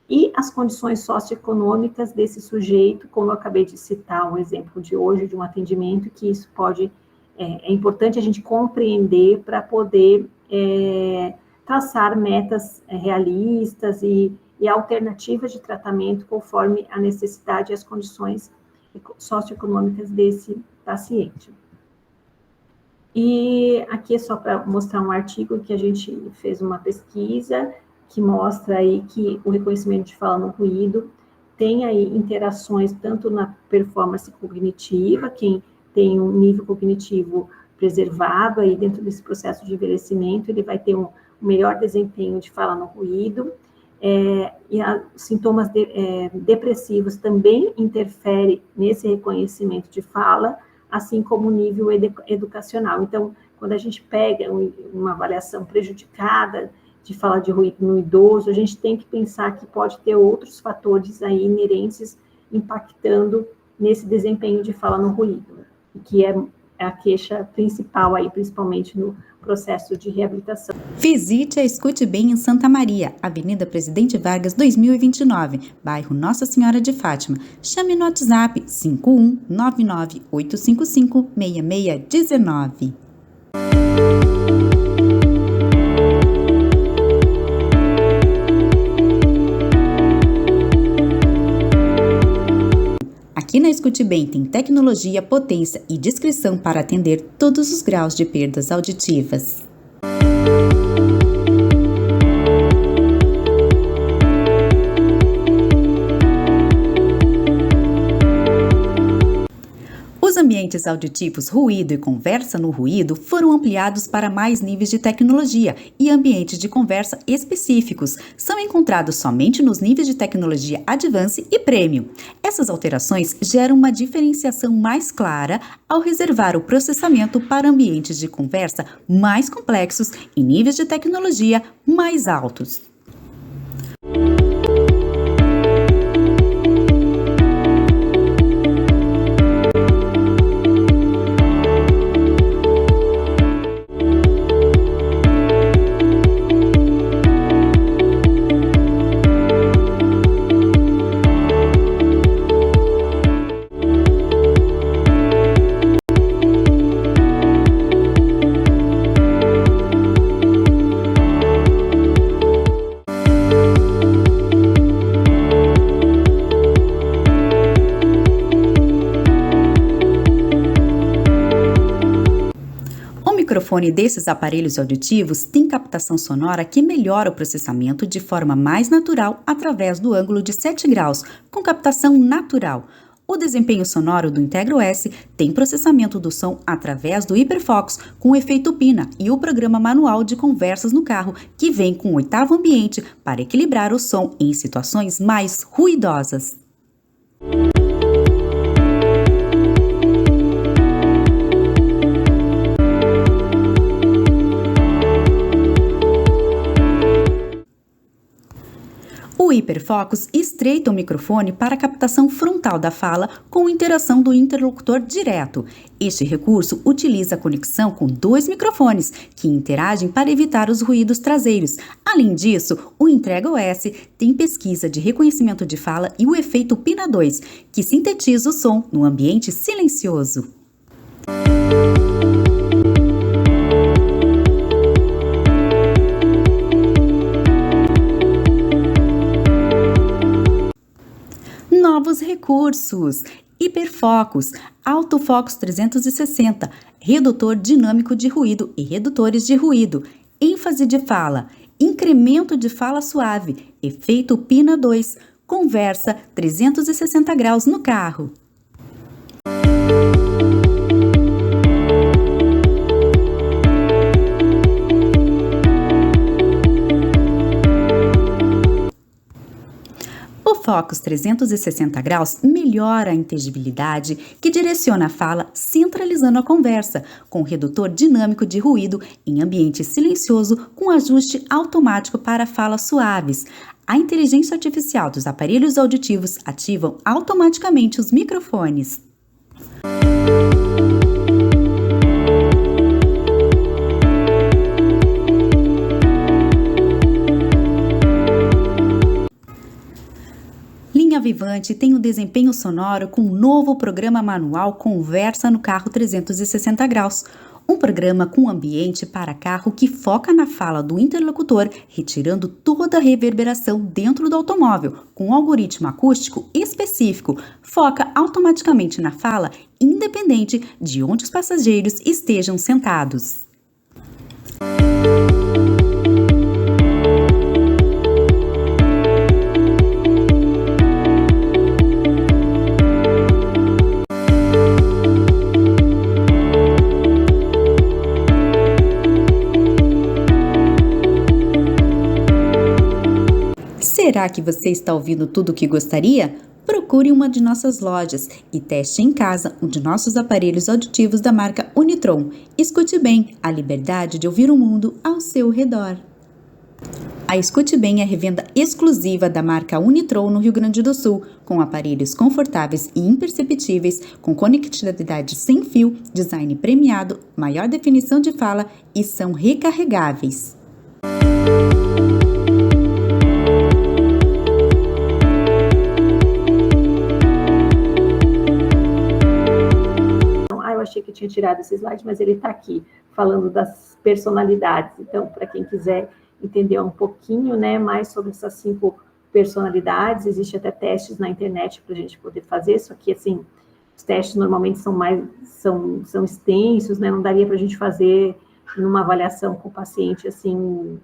E as condições socioeconômicas desse sujeito, como eu acabei de citar um exemplo de hoje, de um atendimento, que isso pode, é importante a gente compreender para poder traçar metas realistas e alternativas de tratamento conforme a necessidade e as condições socioeconômicas desse paciente. E aqui é só para mostrar um artigo que a gente fez uma pesquisa que mostra aí que o reconhecimento de fala no ruído tem aí interações tanto na performance cognitiva, quem tem um nível cognitivo preservado aí dentro desse processo de envelhecimento, ele vai ter um melhor desempenho de fala no ruído, e sintomas depressivos também interferem nesse reconhecimento de fala, assim como o nível educacional. Então, quando a gente pega uma avaliação prejudicada de fala de ruído no idoso, a gente tem que pensar que pode ter outros fatores aí inerentes impactando nesse desempenho de fala no ruído, que é a queixa principal aí, principalmente no processo de reabilitação. Visite a Escute Bem em Santa Maria, Avenida Presidente Vargas, 2029, bairro Nossa Senhora de Fátima. Chame no WhatsApp 5199-855-6619. Aqui na Escute Bem tem tecnologia, potência e discrição para atender todos os graus de perdas auditivas. Os ambientes auditivos ruído e conversa no ruído foram ampliados para mais níveis de tecnologia e ambientes de conversa específicos. São encontrados somente nos níveis de tecnologia Advance e Premium. Essas alterações geram uma diferenciação mais clara ao reservar o processamento para ambientes de conversa mais complexos e níveis de tecnologia mais altos. O microfone desses aparelhos auditivos tem captação sonora que melhora o processamento de forma mais natural através do ângulo de 7 graus, com captação natural. O desempenho sonoro do Integro S tem processamento do som através do Hiperfocus com o efeito Pina e o programa manual de conversas no carro, que vem com o 8º ambiente para equilibrar o som em situações mais ruidosas. O Hiperfocus estreita o microfone para a captação frontal da fala com interação do interlocutor direto. Este recurso utiliza a conexão com 2 microfones, que interagem para evitar os ruídos traseiros. Além disso, o Integro S tem pesquisa de reconhecimento de fala e o efeito Pina 2, que sintetiza o som no ambiente silencioso. Novos recursos: Hiperfocus, Autofocus 360, redutor dinâmico de ruído e redutores de ruído, ênfase de fala, incremento de fala suave, efeito Pina 2, Conversa 360 graus no carro. O Focus 360 graus melhora a inteligibilidade, que direciona a fala centralizando a conversa, com redutor dinâmico de ruído em ambiente silencioso com ajuste automático para falas suaves. A inteligência artificial dos aparelhos auditivos ativam automaticamente os microfones. Linha Vivante tem um desempenho sonoro com um novo programa manual Conversa no Carro 360 graus. Um programa com ambiente para carro que foca na fala do interlocutor, retirando toda a reverberação dentro do automóvel, com um algoritmo acústico específico. Foca automaticamente na fala, independente de onde os passageiros estejam sentados. Será que você está ouvindo tudo o que gostaria? Procure uma de nossas lojas e teste em casa um de nossos aparelhos auditivos da marca Unitron. Escute bem, a liberdade de ouvir o mundo ao seu redor. A Escute Bem é revenda exclusiva da marca Unitron no Rio Grande do Sul, com aparelhos confortáveis e imperceptíveis, com conectividade sem fio, design premiado, maior definição de fala e são recarregáveis. Eu achei que eu tinha tirado esse slide, mas ele está aqui, falando das personalidades. Então, para quem quiser entender um pouquinho, né, mais sobre essas 5 personalidades, existe até testes na internet para a gente poder fazer, só que, assim, os testes normalmente são extensos, né, não daria para a gente fazer numa avaliação com o paciente, assim,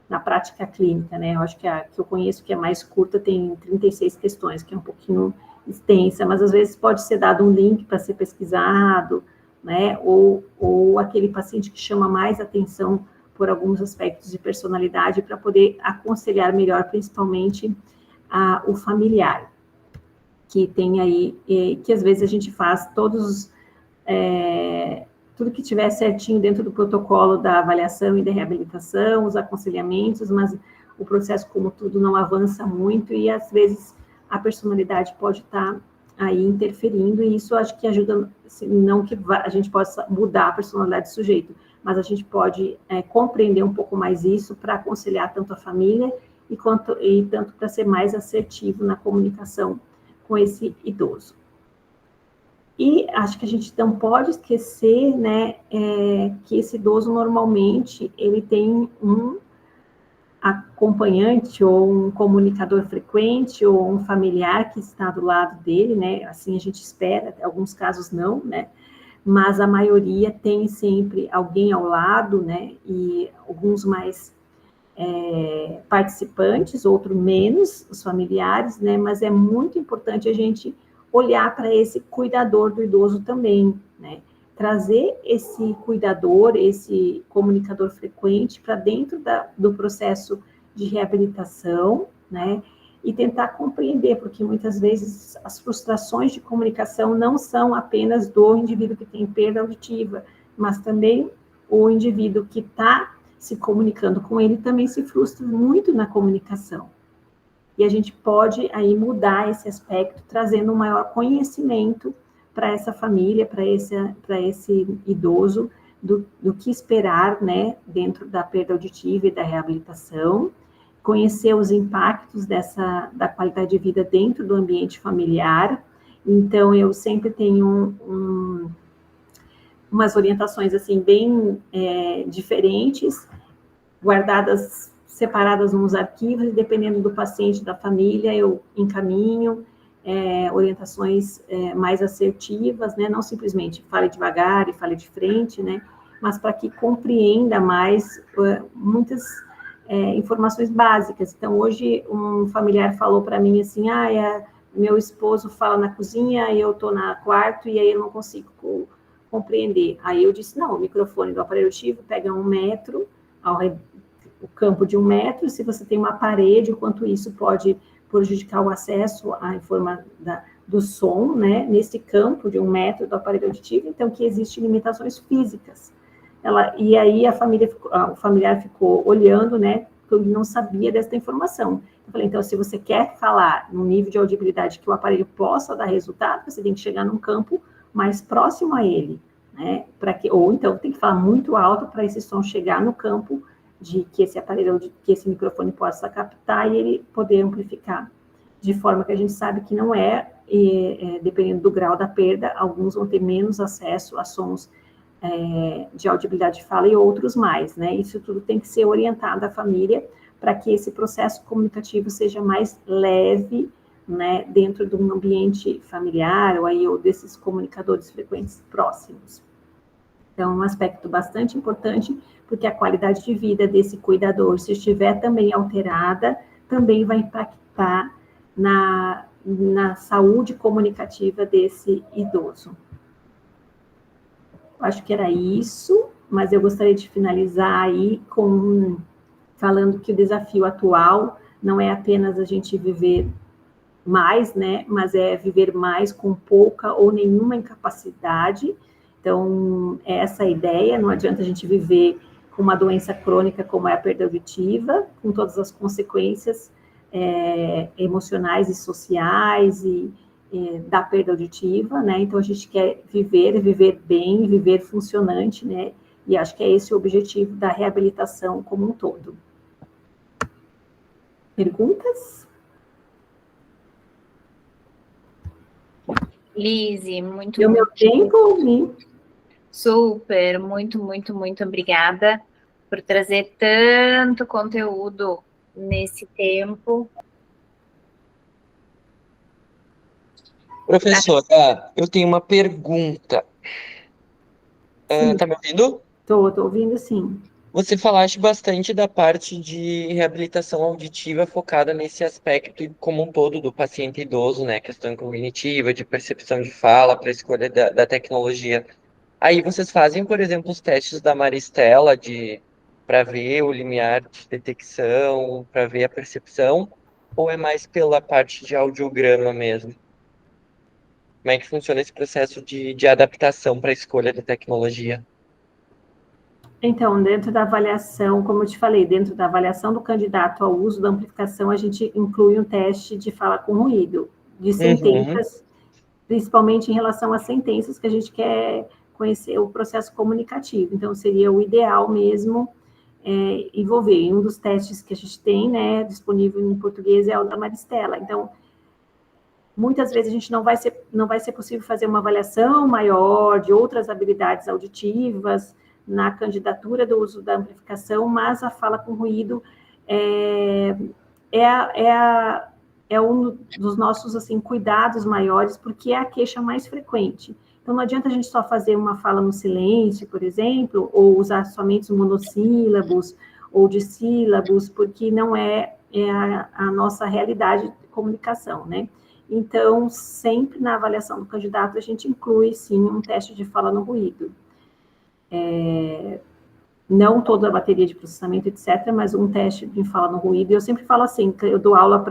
na prática clínica, né, eu acho que a que eu conheço que é mais curta tem 36 questões, que é um pouquinho extensa, mas às vezes pode ser dado um link para ser pesquisado, né, ou aquele paciente que chama mais atenção por alguns aspectos de personalidade para poder aconselhar melhor, principalmente o familiar, que tem aí, que às vezes a gente faz tudo que tiver certinho dentro do protocolo da avaliação e da reabilitação, os aconselhamentos, mas o processo, como tudo, não avança muito e às vezes a personalidade pode estar aí interferindo, e isso acho que ajuda, assim, não que a gente possa mudar a personalidade do sujeito, mas a gente pode compreender um pouco mais isso para aconselhar tanto a família e tanto para ser mais assertivo na comunicação com esse idoso. E acho que a gente não pode esquecer, né, que esse idoso normalmente ele tem um acompanhante ou um comunicador frequente ou um familiar que está do lado dele, né, assim a gente espera, alguns casos não, né, mas a maioria tem sempre alguém ao lado, né, e alguns mais participantes, outros menos, os familiares, né, mas é muito importante a gente olhar para esse cuidador do idoso também, né, trazer esse cuidador, esse comunicador frequente para dentro do processo de reabilitação, né, e tentar compreender, porque muitas vezes as frustrações de comunicação não são apenas do indivíduo que tem perda auditiva, mas também o indivíduo que está se comunicando com ele também se frustra muito na comunicação. E a gente pode aí mudar esse aspecto, trazendo um maior conhecimento para essa família, para esse idoso, do que esperar, né, dentro da perda auditiva e da reabilitação, conhecer os impactos da qualidade de vida dentro do ambiente familiar. Então, eu sempre tenho umas orientações, assim, bem diferentes, guardadas, separadas nos arquivos, e dependendo do paciente, da família, eu encaminho orientações mais assertivas, né, não simplesmente fale devagar e fale de frente, né, mas para que compreenda mais muitas informações básicas. Então, hoje, um familiar falou para mim assim, meu esposo fala na cozinha e eu estou no quarto e aí eu não consigo compreender. Aí eu disse, não, o microfone do aparelho auditivo pega 1 metro, o campo de 1 metro, se você tem uma parede, o quanto isso pode prejudicar o acesso à informação do som, né, nesse campo de 1 metro do aparelho auditivo, então que existem limitações físicas. E aí o familiar ficou olhando, né, porque ele não sabia dessa informação. Eu falei, então, se você quer falar no nível de audibilidade que o aparelho possa dar resultado, você tem que chegar num campo mais próximo a ele, né, ou então tem que falar muito alto para esse som chegar no campo de que que esse microfone possa captar e ele poder amplificar. De forma que a gente sabe que não dependendo do grau da perda, alguns vão ter menos acesso a sons de audibilidade de fala e outros mais, né? Isso tudo tem que ser orientado à família para que esse processo comunicativo seja mais leve, né, dentro de um ambiente familiar ou desses comunicadores frequentes próximos. Então, é um aspecto bastante importante, porque a qualidade de vida desse cuidador, se estiver também alterada, também vai impactar na saúde comunicativa desse idoso. Acho que era isso, mas eu gostaria de finalizar aí falando que o desafio atual não é apenas a gente viver mais, né, mas é viver mais com pouca ou nenhuma incapacidade. Então, essa é a ideia, não adianta a gente viver com uma doença crônica como é a perda auditiva, com todas as consequências emocionais e sociais da perda auditiva, né? Então, a gente quer viver bem, viver funcionante, né? E acho que é esse o objetivo da reabilitação como um todo. Perguntas? Lise, muito... Deu meu tempo, né? Super, muito, muito, muito obrigada por trazer tanto conteúdo nesse tempo. Professora, eu tenho uma pergunta. Tá me ouvindo? Tô ouvindo, sim. Você falaste bastante da parte de reabilitação auditiva focada nesse aspecto como um todo do paciente idoso, né? Questão cognitiva, de percepção de fala, para a escolha da tecnologia. Aí vocês fazem, por exemplo, os testes da Maristela para ver o limiar de detecção, para ver a percepção, ou é mais pela parte de audiograma mesmo? Como é que funciona esse processo de adaptação para a escolha da tecnologia? Então, dentro da avaliação, como eu te falei, dentro da avaliação do candidato ao uso da amplificação, a gente inclui um teste de fala com ruído, de sentenças, principalmente em relação às sentenças que a gente quer conhecer o processo comunicativo. Então, seria o ideal mesmo envolver. E um dos testes que a gente tem, né, disponível em português é o da Maristela. Então, muitas vezes a gente não vai ser possível fazer uma avaliação maior de outras habilidades auditivas na candidatura do uso da amplificação, mas a fala com ruído é um dos nossos assim, cuidados maiores, porque é a queixa mais frequente. Então, não adianta a gente só fazer uma fala no silêncio, por exemplo, ou usar somente os monossílabos ou dissílabos, porque não é a nossa realidade de comunicação, né? Então, sempre na avaliação do candidato, a gente inclui, sim, um teste de fala no ruído. Não toda a bateria de processamento, etc., mas um teste de fala no ruído. E eu sempre falo assim, eu dou aula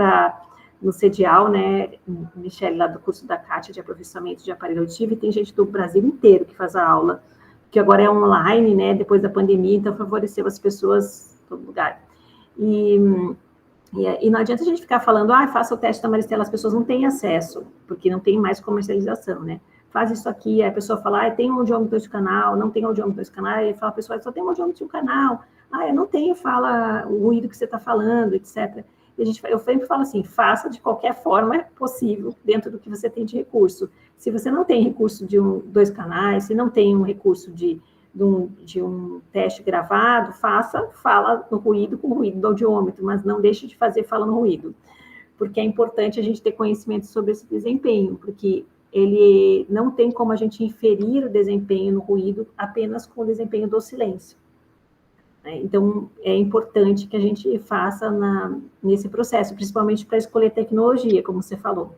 no CEDIAL, né, Michele, lá do curso da Kátia, de aperfeiçoamento de aparelho auditivo, e tem gente do Brasil inteiro que faz a aula, que agora é online, né, depois da pandemia, então favoreceu as pessoas em todo lugar. E não adianta a gente ficar falando, faça o teste da Maristela, as pessoas não têm acesso, porque não tem mais comercialização, né? Faz isso aqui, aí a pessoa fala, tem um audiômetro de canal, não tem audiômetro de canal, aí fala, pessoal, só tem um audiômetro de um canal, eu não tenho, fala o ruído que você está falando, etc. E eu sempre falo assim, faça de qualquer forma possível, dentro do que você tem de recurso. Se você não tem recurso de 2 canais, se não tem um recurso de um teste gravado, faça fala no ruído com o ruído do audiômetro, mas não deixe de fazer fala no ruído, porque é importante a gente ter conhecimento sobre esse desempenho, porque ele não tem como a gente inferir o desempenho no ruído apenas com o desempenho do silêncio. né? Então, é importante que a gente faça nesse processo, principalmente para escolher tecnologia, como você falou.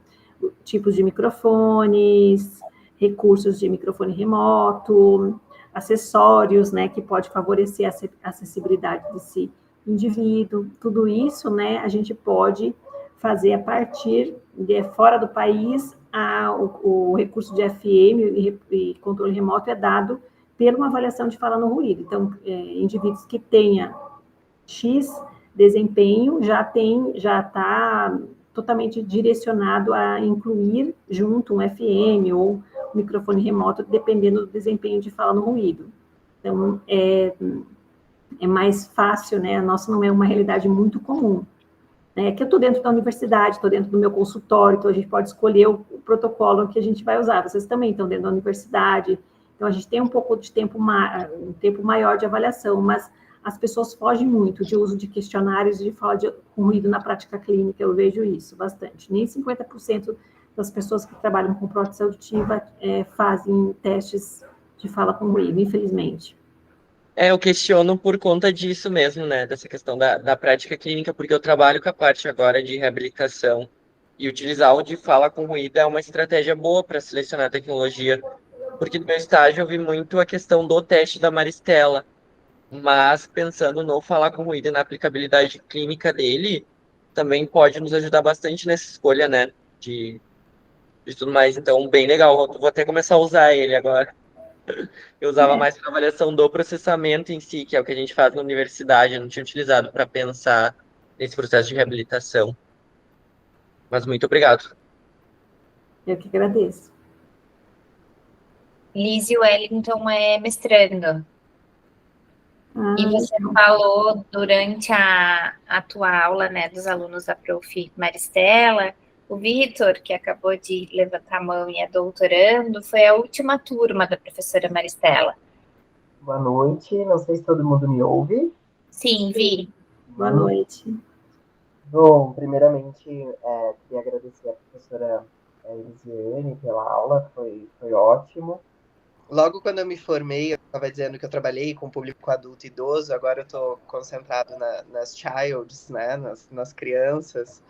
Tipos de microfones, recursos de microfone remoto, acessórios, né, que pode favorecer a acessibilidade desse indivíduo. Tudo isso, né, a gente pode fazer a partir de fora do país. O recurso de FM e controle remoto é dado por uma avaliação de fala no ruído. Então, indivíduos que tenha X desempenho já está totalmente direcionado a incluir junto um FM ou um microfone remoto, dependendo do desempenho de fala no ruído. Então, é mais fácil, né? A nossa não é uma realidade muito comum. É que eu estou dentro da universidade, estou dentro do meu consultório, então a gente pode escolher o protocolo que a gente vai usar. Vocês também estão dentro da universidade, então a gente tem um pouco de tempo, um tempo maior de avaliação, mas as pessoas fogem muito de uso de questionários e de fala com ruído na prática clínica, eu vejo isso bastante. Nem 50% das pessoas que trabalham com prótese auditiva fazem testes de fala com ruído, infelizmente. Eu questiono por conta disso mesmo, né? Dessa questão da prática clínica, porque eu trabalho com a parte agora de reabilitação. E utilizar o de fala com ruído é uma estratégia boa para selecionar tecnologia. Porque no meu estágio eu vi muito a questão do teste da Maristela. Mas pensando no falar com ruído e na aplicabilidade clínica dele, também pode nos ajudar bastante nessa escolha, né? De tudo mais. Então, bem legal. Eu vou até começar a usar ele agora. Eu usava mais para avaliação do processamento em si, que é o que a gente faz na universidade. Eu não tinha utilizado para pensar nesse processo de reabilitação. Mas muito obrigado. Eu que agradeço. Lizzie Wellington é mestrando. E você falou durante a tua aula, né, dos alunos da Prof. Maristela, o Vitor, que acabou de levantar a mão e é doutorando, foi a última turma da professora Maristela. Boa noite, não sei se todo mundo me ouve. Sim, Vi. Boa noite. Bom, primeiramente, queria agradecer a professora Elisiane pela aula, foi ótimo. Logo quando eu me formei, eu estava dizendo que eu trabalhei com público adulto e idoso, agora eu estou concentrado nas childs, né, nas crianças.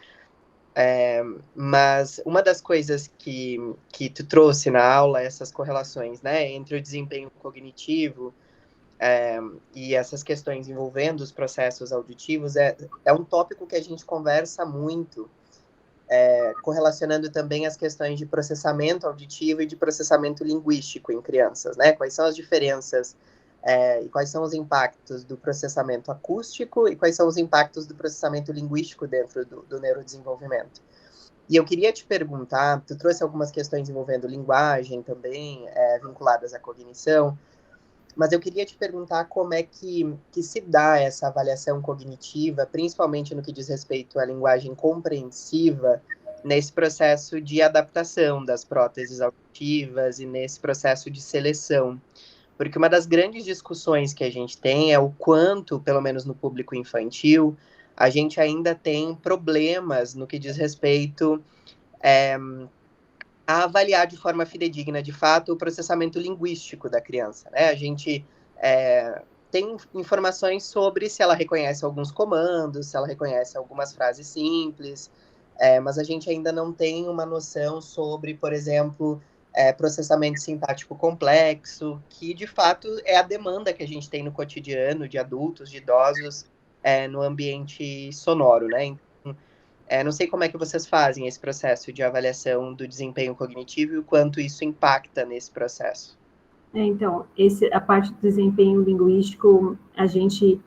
Mas uma das coisas que tu trouxe na aula, essas correlações, né, entre o desempenho cognitivo e essas questões envolvendo os processos auditivos, é um tópico que a gente conversa muito, correlacionando também as questões de processamento auditivo e de processamento linguístico em crianças, né? Quais são as diferenças e quais são os impactos do processamento acústico e quais são os impactos do processamento linguístico dentro do neurodesenvolvimento. E eu queria te perguntar, tu trouxe algumas questões envolvendo linguagem também, vinculadas à cognição, mas eu queria te perguntar como é que se dá essa avaliação cognitiva, principalmente no que diz respeito à linguagem compreensiva, nesse processo de adaptação das próteses auditivas e nesse processo de seleção. Porque uma das grandes discussões que a gente tem é o quanto, pelo menos no público infantil, a gente ainda tem problemas no que diz respeito a avaliar de forma fidedigna, de fato, o processamento linguístico da criança, né? A gente tem informações sobre se ela reconhece alguns comandos, se ela reconhece algumas frases simples, mas a gente ainda não tem uma noção sobre, por exemplo, processamento sintático complexo, que, de fato, é a demanda que a gente tem no cotidiano de adultos, de idosos, no ambiente sonoro, né? Não sei como é que vocês fazem esse processo de avaliação do desempenho cognitivo e o quanto isso impacta nesse processo. Então, a parte do desempenho linguístico, a gente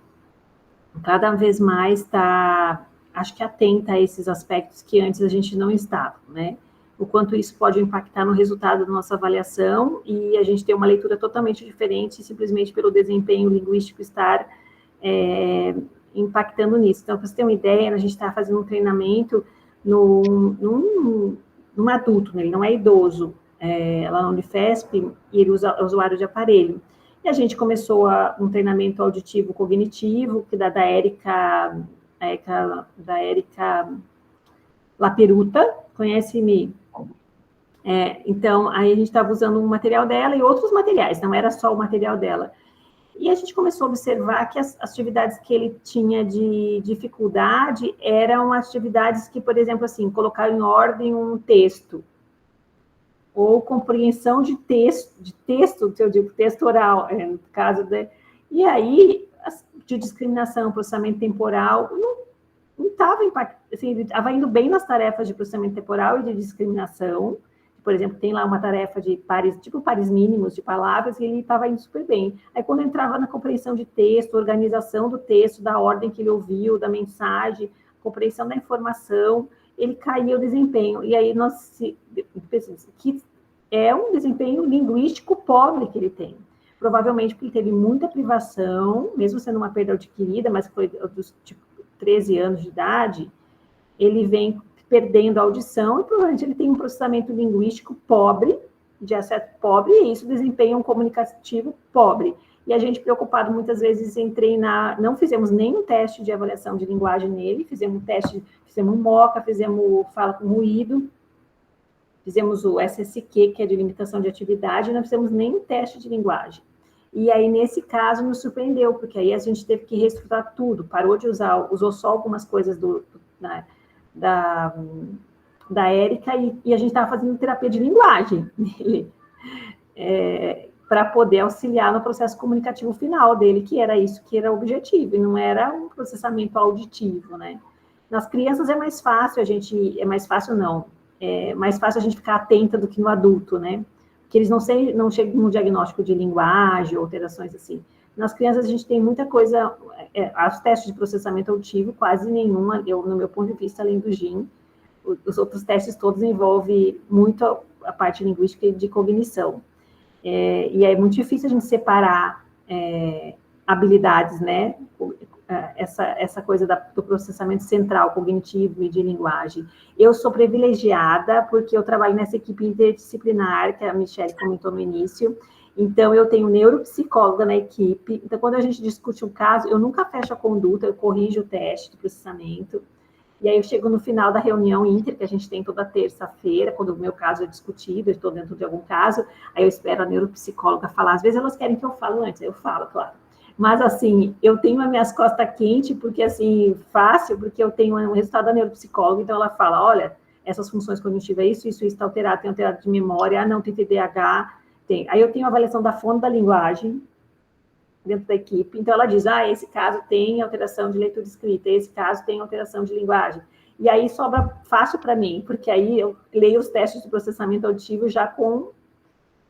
cada vez mais está, acho que atenta a esses aspectos que antes a gente não estava, né? O quanto isso pode impactar no resultado da nossa avaliação e a gente tem uma leitura totalmente diferente simplesmente pelo desempenho linguístico estar impactando nisso. Então, para você ter uma ideia, a gente está fazendo um treinamento num adulto, né? Ele não é idoso, lá na Unifesp, e ele é usuário de aparelho. E a gente começou um treinamento auditivo cognitivo, que da Érica Laperuta, conhece-me? Então, aí a gente estava usando um material dela e outros materiais, não era só o material dela. E a gente começou a observar que as atividades que ele tinha de dificuldade eram atividades que, por exemplo, assim, colocar em ordem um texto, ou compreensão de texto, eu digo texto oral, no caso e aí, de discriminação, processamento temporal, não estava assim, ele estava indo bem nas tarefas de processamento temporal e de discriminação. Por exemplo, tem lá uma tarefa de pares, tipo pares mínimos de palavras, e ele estava indo super bem. Aí, quando entrava na compreensão de texto, organização do texto, da ordem que ele ouviu, da mensagem, compreensão da informação, ele caía o desempenho. E aí nós pensamos que é um desempenho linguístico pobre que ele tem. Provavelmente porque ele teve muita privação, mesmo sendo uma perda adquirida, mas foi dos tipo 13 anos de idade, ele vem perdendo a audição e provavelmente ele tem um processamento linguístico pobre, de acesso pobre, e isso desempenha um comunicativo pobre. E a gente, preocupado muitas vezes em treinar, não fizemos nenhum teste de avaliação de linguagem nele, fizemos um teste, fizemos um MOCA, fizemos fala com ruído, fizemos o SSQ, que é de limitação de atividade, não fizemos nenhum teste de linguagem. E aí, nesse caso, nos surpreendeu, porque aí a gente teve que reestruturar tudo, parou de usar, usou só algumas coisas da Érica, e a gente estava fazendo terapia de linguagem nele, para poder auxiliar no processo comunicativo final dele, que era isso que era o objetivo, e não era um processamento auditivo, né? Nas crianças é mais fácil é mais fácil a gente ficar atenta do que no adulto, né? Porque eles não chegam no diagnóstico de linguagem, alterações assim. Nas crianças a gente tem muita coisa, os testes de processamento auditivo, quase nenhuma, no meu ponto de vista, além do GIM, os outros testes todos envolvem muito a parte linguística e de cognição. E é muito difícil a gente separar habilidades, né? Essa coisa do processamento central, cognitivo e de linguagem. Eu sou privilegiada porque eu trabalho nessa equipe interdisciplinar, que a Michelle comentou no início. Então, eu tenho neuropsicóloga na equipe. Então, quando a gente discute um caso, eu nunca fecho a conduta, eu corrijo o teste de processamento. E aí, eu chego no final da reunião inter, que a gente tem toda terça-feira, quando o meu caso é discutido, eu estou dentro de algum caso, aí eu espero a neuropsicóloga falar. Às vezes, elas querem que eu fale antes, aí eu falo, claro. Mas, assim, eu tenho as minhas costas quentes, porque, assim, fácil, porque eu tenho um resultado da neuropsicóloga, então ela fala, olha, essas funções cognitivas, isso está alterado, tem alterado de memória, não tem TDAH, tem. Aí eu tenho a avaliação da fonte da linguagem dentro da equipe, então ela diz, esse caso tem alteração de leitura escrita, esse caso tem alteração de linguagem. E aí sobra fácil para mim, porque aí eu leio os testes de processamento auditivo já com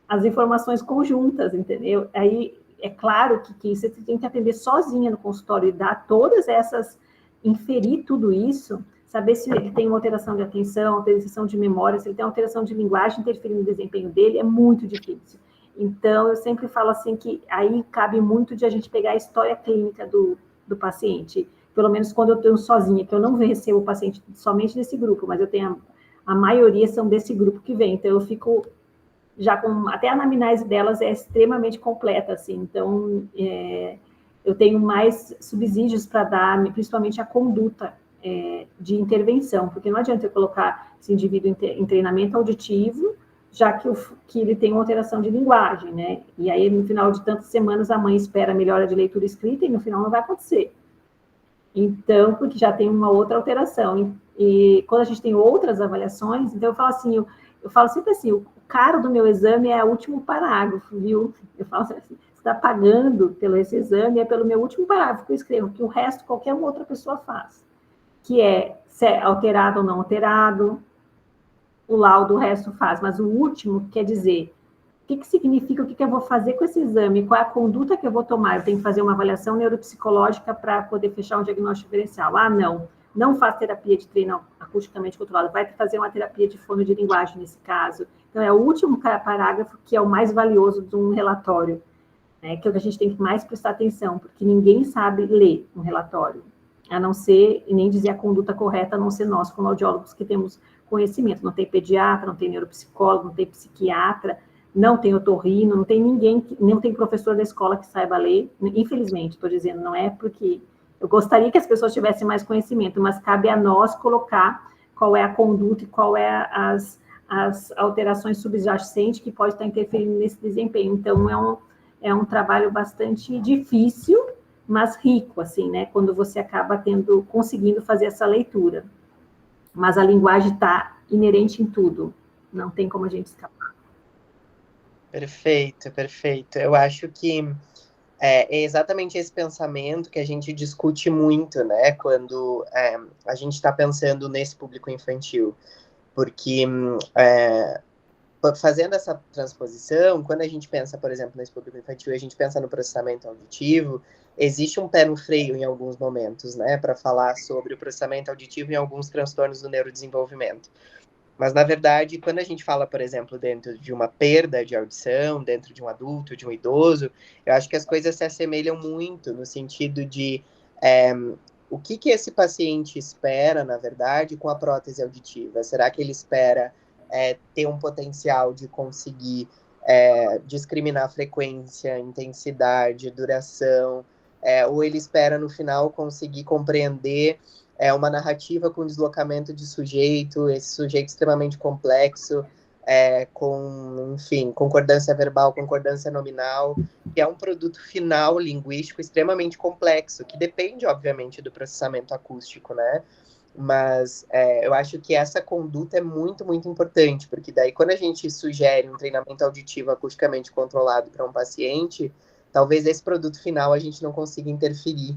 as informações conjuntas, entendeu? Aí é claro que você tem que atender sozinha no consultório e dar todas essas, inferir tudo isso, saber se ele tem uma alteração de atenção, alteração de memória, se ele tem alteração de linguagem interferindo no desempenho dele, é muito difícil. Então, eu sempre falo assim que aí cabe muito de a gente pegar a história clínica do paciente, pelo menos quando eu estou sozinha, que eu não recebo o paciente somente desse grupo, mas eu tenho a maioria são desse grupo que vem, então eu fico já com, até a anamnese delas é extremamente completa, assim, então eu tenho mais subsídios para dar, principalmente a conduta de intervenção, porque não adianta eu colocar esse indivíduo em treinamento auditivo, já que ele tem uma alteração de linguagem, né? E aí, no final de tantas semanas, a mãe espera a melhora de leitura escrita e no final não vai acontecer. Então, porque já tem uma outra alteração. E quando a gente tem outras avaliações, então eu falo assim, eu falo sempre assim, o caro do meu exame é o último parágrafo, viu? Eu falo assim, você está pagando pelo esse exame, é pelo meu último parágrafo que eu escrevo, que o resto qualquer outra pessoa faz. Que é se é alterado ou não alterado, o laudo, o resto faz, mas o último quer dizer o que significa, o que eu vou fazer com esse exame, qual é a conduta que eu vou tomar, eu tenho que fazer uma avaliação neuropsicológica para poder fechar um diagnóstico diferencial. Não faz terapia de treino acusticamente controlado, vai fazer uma terapia de fono de linguagem nesse caso. Então, é o último parágrafo que é o mais valioso de um relatório, né, que é o que a gente tem que mais prestar atenção, porque ninguém sabe ler um relatório, a não ser, e nem dizer a conduta correta, a não ser nós, como audiólogos, que temos conhecimento. Não tem pediatra, não tem neuropsicólogo, não tem psiquiatra, não tem otorrino, não tem ninguém, não tem professor da escola que saiba ler. Infelizmente, estou dizendo, não é porque eu gostaria que as pessoas tivessem mais conhecimento, mas cabe a nós colocar qual é a conduta e qual é as alterações subjacentes que pode estar interferindo nesse desempenho. Então, é um trabalho bastante difícil, mas rico, assim, né? Quando você acaba conseguindo fazer essa leitura. Mas a linguagem está inerente em tudo, não tem como a gente escapar. Perfeito, perfeito. Eu acho que é exatamente esse pensamento que a gente discute muito, né, quando a gente está pensando nesse público infantil, porque fazendo essa transposição, quando a gente pensa, por exemplo, nesse público infantil, a gente pensa no processamento auditivo, existe um pé no freio em alguns momentos, né, para falar sobre o processamento auditivo em alguns transtornos do neurodesenvolvimento. Mas, na verdade, quando a gente fala, por exemplo, dentro de uma perda de audição, dentro de um adulto, de um idoso, eu acho que as coisas se assemelham muito no sentido de o que esse paciente espera, na verdade, com a prótese auditiva. Será que ele espera ter um potencial de conseguir discriminar frequência, intensidade, duração, ou ele espera, no final, conseguir compreender uma narrativa com deslocamento de sujeito, esse sujeito extremamente complexo, com, enfim, concordância verbal, concordância nominal, que é um produto final linguístico extremamente complexo, que depende, obviamente, do processamento acústico, né? Mas eu acho que essa conduta é muito, muito importante, porque daí quando a gente sugere um treinamento auditivo acusticamente controlado para um paciente, talvez esse produto final a gente não consiga interferir.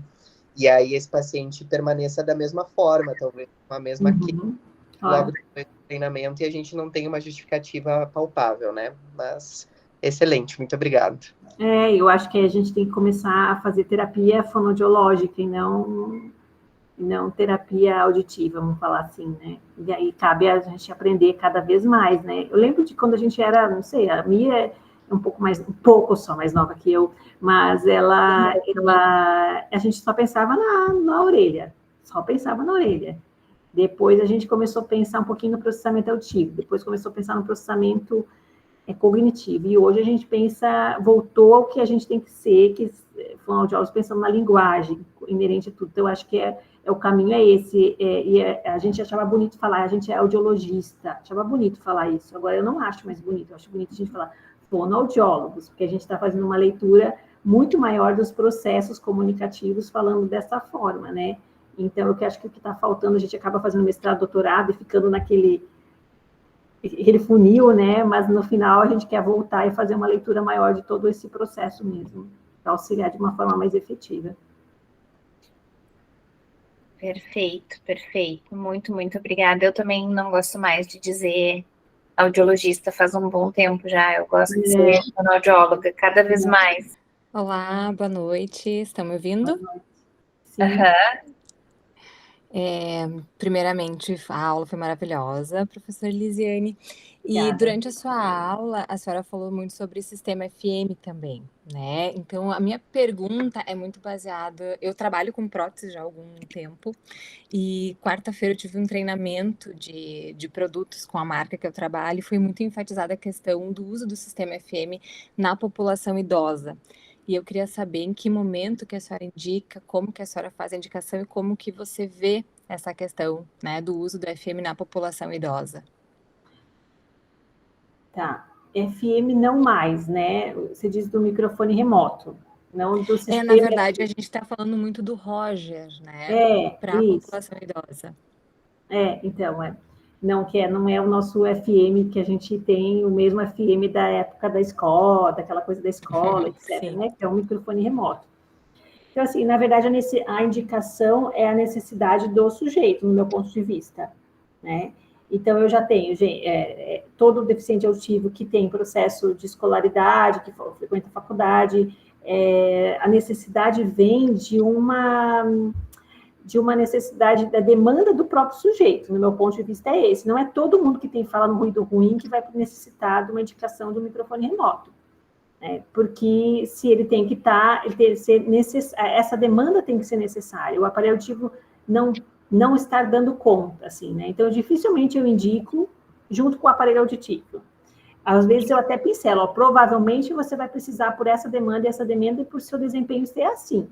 E aí esse paciente permaneça da mesma forma, talvez com a mesma queixa, logo depois do treinamento, e a gente não tem uma justificativa palpável, né? Mas excelente, muito obrigado. Eu acho que a gente tem que começar a fazer terapia fonoaudiológica e não terapia auditiva, vamos falar assim, né? E aí cabe a gente aprender cada vez mais, né? Eu lembro de quando a gente era, não sei, a Mia é um pouco só mais nova que eu, mas a gente só pensava na orelha, só pensava na orelha. Depois a gente começou a pensar um pouquinho no processamento auditivo, depois começou a pensar no processamento cognitivo, e hoje a gente voltou ao que a gente tem que ser, que fonoaudiólogos pensando na linguagem, inerente a tudo. Então, eu acho que o caminho é esse, a gente achava bonito falar, a gente é audiologista, achava bonito falar isso, agora eu não acho mais bonito, eu acho bonito a gente falar fonoaudiólogos, porque a gente está fazendo uma leitura muito maior dos processos comunicativos falando dessa forma, né? Então, eu acho que o que está faltando, a gente acaba fazendo mestrado, doutorado e ficando naquele funil, né? Mas no final a gente quer voltar e fazer uma leitura maior de todo esse processo mesmo, para auxiliar de uma forma mais efetiva. Perfeito, perfeito. Muito, muito obrigada. Eu também não gosto mais de dizer audiologista, faz um bom tempo já. Eu gosto de ser fonoaudióloga, cada vez mais. Olá, boa noite. Estão me ouvindo? Sim. Primeiramente, a aula foi maravilhosa, professora Elisiane. E durante a sua aula, a senhora falou muito sobre sistema FM também, né? Então, a minha pergunta é muito baseada... Eu trabalho com prótese já há algum tempo, e quarta-feira eu tive um treinamento de produtos com a marca que eu trabalho, e foi muito enfatizada a questão do uso do sistema FM na população idosa. E eu queria saber em que momento que a senhora indica, como que a senhora faz a indicação e como que você vê essa questão, né, do uso do FM na população idosa. Tá. FM não mais, né? Você diz do microfone remoto, não do sistema. Na verdade, a gente está falando muito do Roger, né? Para a população idosa. Então, não é o nosso FM que a gente tem, o mesmo FM da época da escola, daquela coisa da escola, etc., né? Que é um microfone remoto. Então, assim, na verdade, a indicação é a necessidade do sujeito, no meu ponto de vista, né? Então, eu já tenho, todo deficiente auditivo que tem processo de escolaridade, que frequenta a faculdade, a necessidade vem de uma necessidade da demanda do próprio sujeito, no meu ponto de vista é esse. Não é todo mundo que tem fala no ruído ruim que vai necessitar de uma indicação do microfone remoto. Porque se ele tem que estar, essa demanda tem que ser necessária. O aparelho auditivo não estar dando conta, assim, né? Então, dificilmente eu indico junto com o aparelho auditivo. Às vezes eu até pincelo, provavelmente você vai precisar por essa demanda e por seu desempenho ser assim.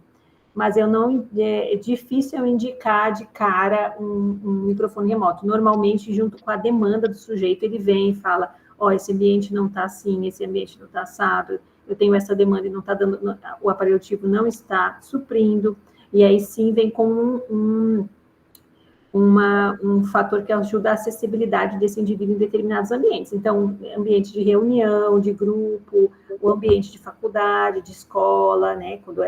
Mas é difícil eu indicar de cara um microfone remoto. Normalmente, junto com a demanda do sujeito, ele vem e fala, esse ambiente não está assim, esse ambiente não está assado. eu tenho essa demanda e não está dando, o aparelho auditivo não está suprindo, e aí sim vem com um fator que ajuda a acessibilidade desse indivíduo em determinados ambientes. Então, ambiente de reunião, de grupo, o ambiente de faculdade, de escola, né, quando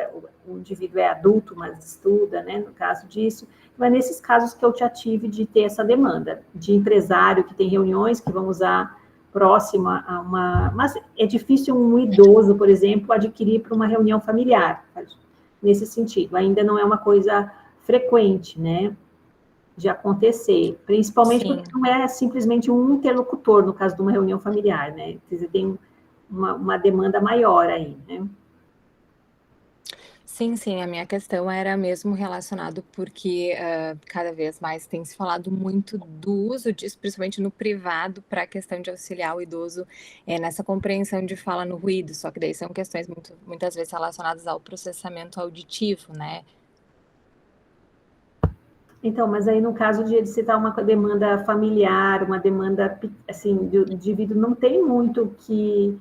o indivíduo é adulto, mas estuda, né, no caso disso. Então, é nesses casos que eu te ative de ter essa demanda, de empresário que tem reuniões que vão usar próxima a uma... Mas é difícil um idoso, por exemplo, adquirir para uma reunião familiar, nesse sentido. Ainda não é uma coisa frequente, né, de acontecer, principalmente Sim. porque não é simplesmente um interlocutor, no caso de uma reunião familiar, né? Você tem uma demanda maior aí, né? Sim, sim, a minha questão era mesmo relacionado porque cada vez mais tem se falado muito do uso disso, principalmente no privado, para a questão de auxiliar o idoso nessa compreensão de fala no ruído, só que daí são questões muitas vezes relacionadas ao processamento auditivo, né? Então, mas aí no caso de ele citar uma demanda familiar, uma demanda, assim, do indivíduo, não tem muito que...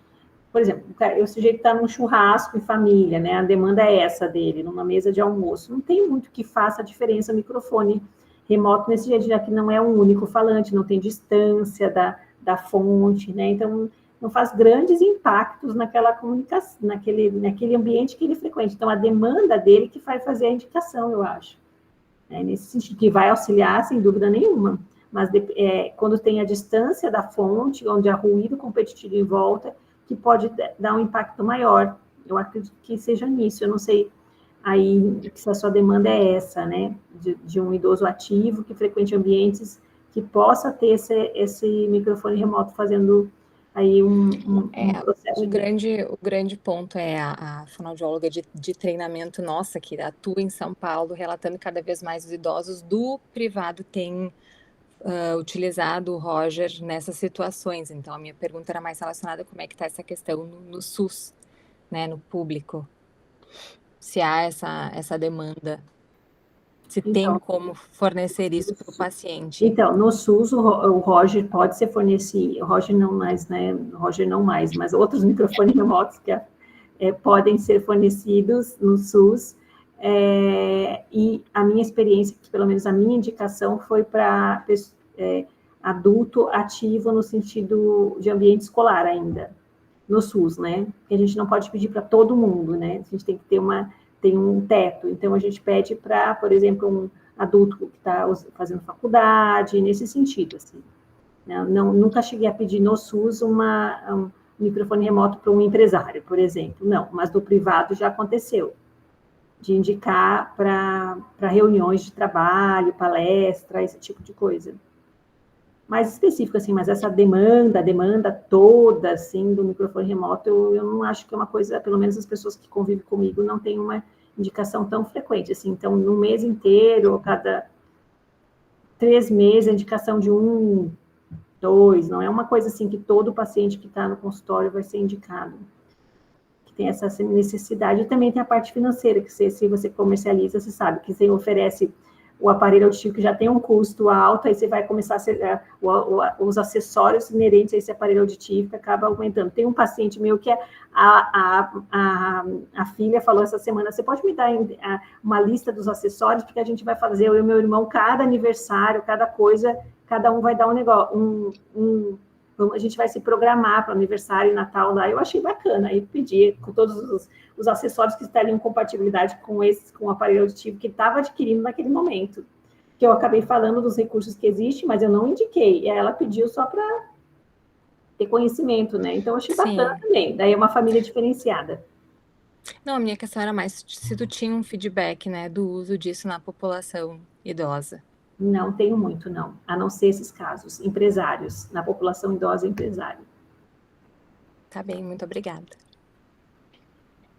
Por exemplo, o sujeito está num churrasco em família, né? A demanda é essa dele, numa mesa de almoço. Não tem muito que faça a diferença o microfone remoto nesse jeito, já que não é um único falante, não tem distância da fonte, né? Então, não faz grandes impactos naquela comunicação, naquele ambiente que ele frequenta. Então, a demanda dele que vai fazer a indicação, eu acho. Nesse sentido, que vai auxiliar, sem dúvida nenhuma, mas quando tem a distância da fonte, onde há ruído competitivo em volta, que pode dar um impacto maior. Eu acredito que seja nisso, eu não sei aí se a sua demanda é essa, né, de um idoso ativo, que frequente ambientes, que possa ter esse microfone remoto fazendo aí um processo. O grande ponto é a fonoaudióloga de treinamento nossa, que atua em São Paulo, relatando que cada vez mais os idosos do privado têm utilizado o Roger nessas situações. Então, a minha pergunta era mais relacionada a como é que está essa questão no SUS, né, no público. Se há essa demanda, se tem como fornecer isso para o paciente. Então, no SUS, o Roger pode ser fornecido, Roger não mais, né? Roger não mais, mas outros microfones remotos que podem ser fornecidos no SUS. E a minha experiência, que pelo menos a minha indicação, foi para adulto ativo no sentido de ambiente escolar ainda, no SUS, né? Porque a gente não pode pedir para todo mundo, né? A gente tem que ter tem um teto. Então, a gente pede para, por exemplo, um adulto que está fazendo faculdade, nesse sentido, assim. Nunca cheguei a pedir no SUS um microfone remoto para um empresário, por exemplo. Não, mas do privado já aconteceu. De indicar para reuniões de trabalho, palestra, esse tipo de coisa. Mais específico, assim, mas essa demanda toda, assim, do microfone remoto, eu não acho que é uma coisa, pelo menos as pessoas que convivem comigo não tem uma indicação tão frequente, assim. Então, no mês inteiro, ou cada 3 meses, a indicação de 1, 2, não é uma coisa assim que todo paciente que está no consultório vai ser indicado. Que tem essa necessidade. E também tem a parte financeira, que se você comercializa, você sabe que você oferece o aparelho auditivo que já tem um custo alto, aí você vai começar os acessórios inerentes a esse aparelho auditivo que acaba aumentando. Tem um paciente meu que a filha falou essa semana, você pode me dar uma lista dos acessórios, porque a gente vai fazer, eu e meu irmão, cada aniversário, cada coisa, cada um vai dar um negócio, a gente vai se programar para o aniversário e Natal lá. Eu achei bacana, aí pedi com todos os acessórios que estariam em compatibilidade com o aparelho auditivo que estava adquirindo naquele momento. Que eu acabei falando dos recursos que existem, mas eu não indiquei. E ela pediu só para ter conhecimento, né? Então, eu achei bacana também. Daí é uma família diferenciada. Não, a minha questão era mais se tu tinha um feedback, né, do uso disso na população idosa. Não tenho muito, não. A não ser esses casos, empresários, na população idosa empresário. Tá bem, muito obrigada.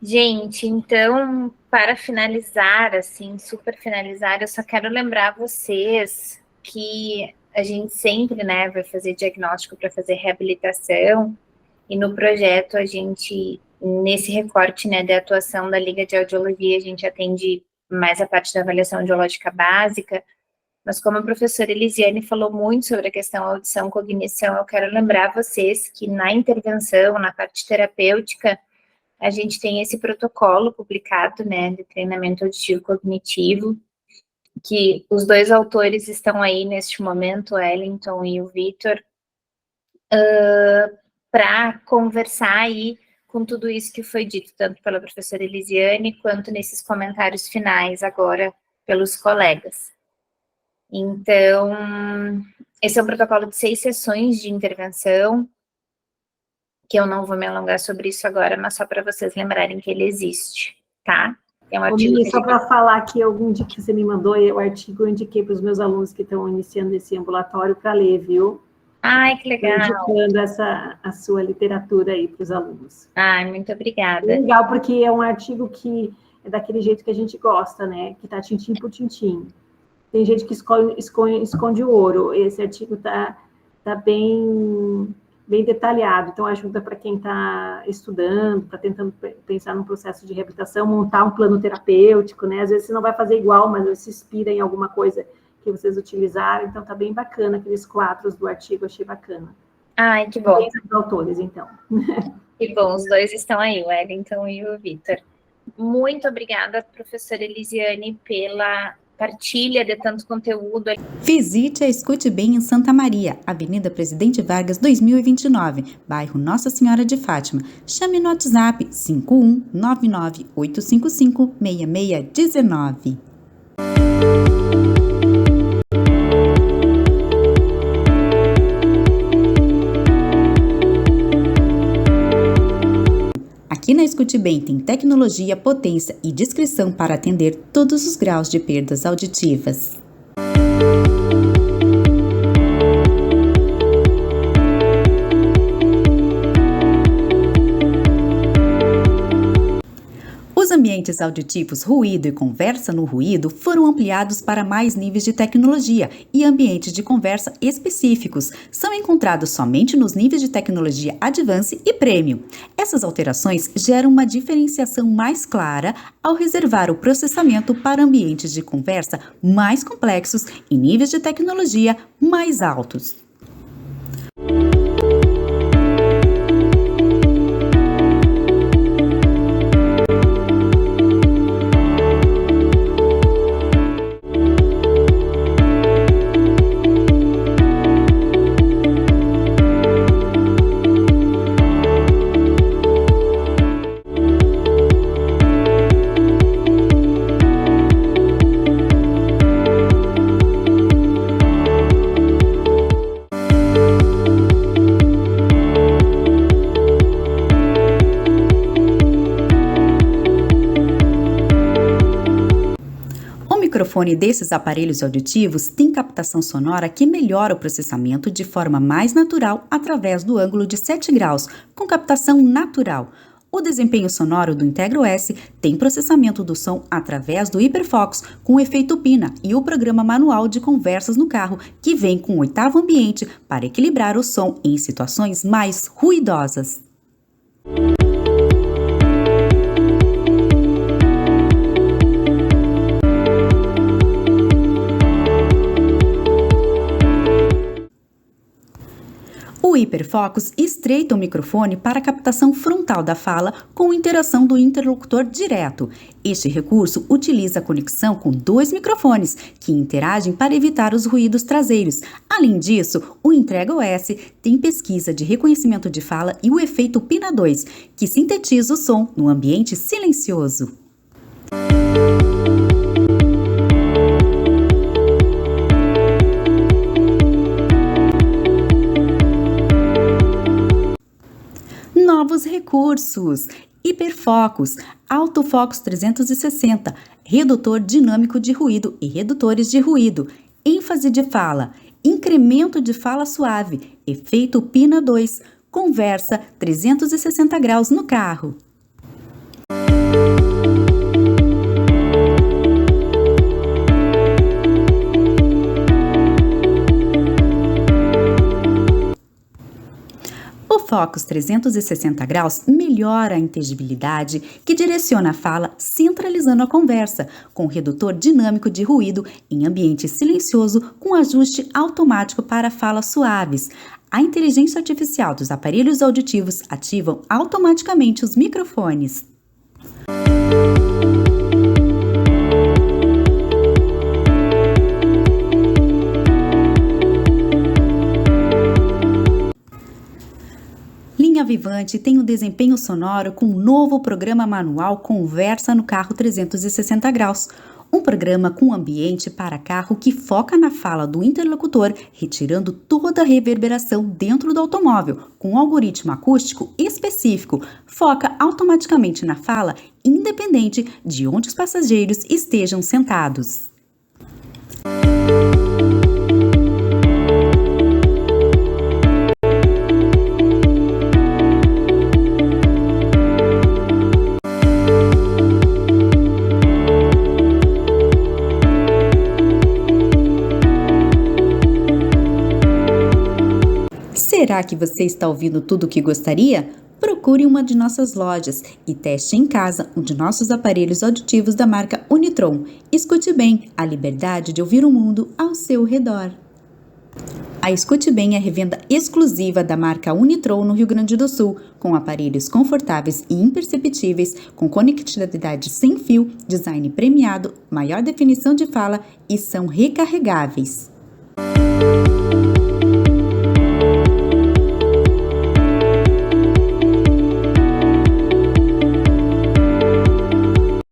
Gente, então, para finalizar, assim, super finalizar, eu só quero lembrar vocês que a gente sempre, né, vai fazer diagnóstico para fazer reabilitação, e no projeto a gente, nesse recorte, né, de atuação da Liga de Audiologia, a gente atende mais a parte da avaliação audiológica básica, mas como a professora Elisiane falou muito sobre a questão audição-cognição, eu quero lembrar vocês que na intervenção, na parte terapêutica, a gente tem esse protocolo publicado, né, de treinamento auditivo cognitivo, que os 2 autores estão aí neste momento, o Wellington e o Vitor, para conversar aí com tudo isso que foi dito, tanto pela professora Elisiane, quanto nesses comentários finais agora pelos colegas. Então, esse é um protocolo de 6 sessões de intervenção, que eu não vou me alongar sobre isso agora, mas só para vocês lembrarem que ele existe, tá? É um artigo Mimi, só para falar que algum dia que você me mandou, o artigo eu indiquei para os meus alunos que estão iniciando esse ambulatório para ler, viu? Ai, que legal. Indicando a sua literatura aí para os alunos. Ai, muito obrigada. Legal, porque é um artigo que é daquele jeito que a gente gosta, né? Que tá tintim por tintim. Tem gente que esconde o ouro. Esse artigo tá bem detalhado, então ajuda para quem está estudando, está tentando pensar num processo de reabilitação, montar um plano terapêutico, né? Às vezes você não vai fazer igual, mas você se inspira em alguma coisa que vocês utilizaram, então tá bem bacana, aqueles quadros do artigo, achei bacana. Ai, que bom. Bem dos autores, então. Que bom, os 2 estão aí, o Wellington e o Vitor. Muito obrigada, professora Elisiane, pela partilha de tanto conteúdo. Visite a Escute Bem em Santa Maria, Avenida Presidente Vargas, 2029, bairro Nossa Senhora de Fátima. Chame no WhatsApp 51998556619. Aqui na Escute Bem tem tecnologia, potência e discrição para atender todos os graus de perdas auditivas. Os ambientes auditivos ruído e conversa no ruído foram ampliados para mais níveis de tecnologia e ambientes de conversa específicos. São encontrados somente nos níveis de tecnologia Advance e Premium. Essas alterações geram uma diferenciação mais clara ao reservar o processamento para ambientes de conversa mais complexos e níveis de tecnologia mais altos. O microfone desses aparelhos auditivos tem captação sonora que melhora o processamento de forma mais natural através do ângulo de 7 graus, com captação natural. O desempenho sonoro do Integro S tem processamento do som através do Hiperfocus com o efeito Pina e o programa manual de conversas no carro, que vem com o 8º ambiente para equilibrar o som em situações mais ruidosas. O Hiperfocus estreita o microfone para a captação frontal da fala com interação do interlocutor direto. Este recurso utiliza a conexão com 2 microfones, que interagem para evitar os ruídos traseiros. Além disso, o Integro OS tem pesquisa de reconhecimento de fala e o efeito Pina 2, que sintetiza o som no ambiente silencioso. Novos recursos: Hiperfocus, Autofocus 360, redutor dinâmico de ruído e redutores de ruído, ênfase de fala, incremento de fala suave, efeito Pina 2, conversa 360 graus no carro. O Focus 360 graus melhora a inteligibilidade, que direciona a fala centralizando a conversa, com redutor dinâmico de ruído em ambiente silencioso com ajuste automático para falas suaves. A inteligência artificial dos aparelhos auditivos ativam automaticamente os microfones. Linha Vivante tem um desempenho sonoro com um novo programa manual Conversa no Carro 360 graus. Um programa com ambiente para carro que foca na fala do interlocutor, retirando toda a reverberação dentro do automóvel, com um algoritmo acústico específico. Foca automaticamente na fala, independente de onde os passageiros estejam sentados. Será que você está ouvindo tudo o que gostaria? Procure uma de nossas lojas e teste em casa um de nossos aparelhos auditivos da marca Unitron. Escute bem, a liberdade de ouvir o mundo ao seu redor. A Escute Bem é revenda exclusiva da marca Unitron no Rio Grande do Sul, com aparelhos confortáveis e imperceptíveis, com conectividade sem fio, design premiado, maior definição de fala e são recarregáveis.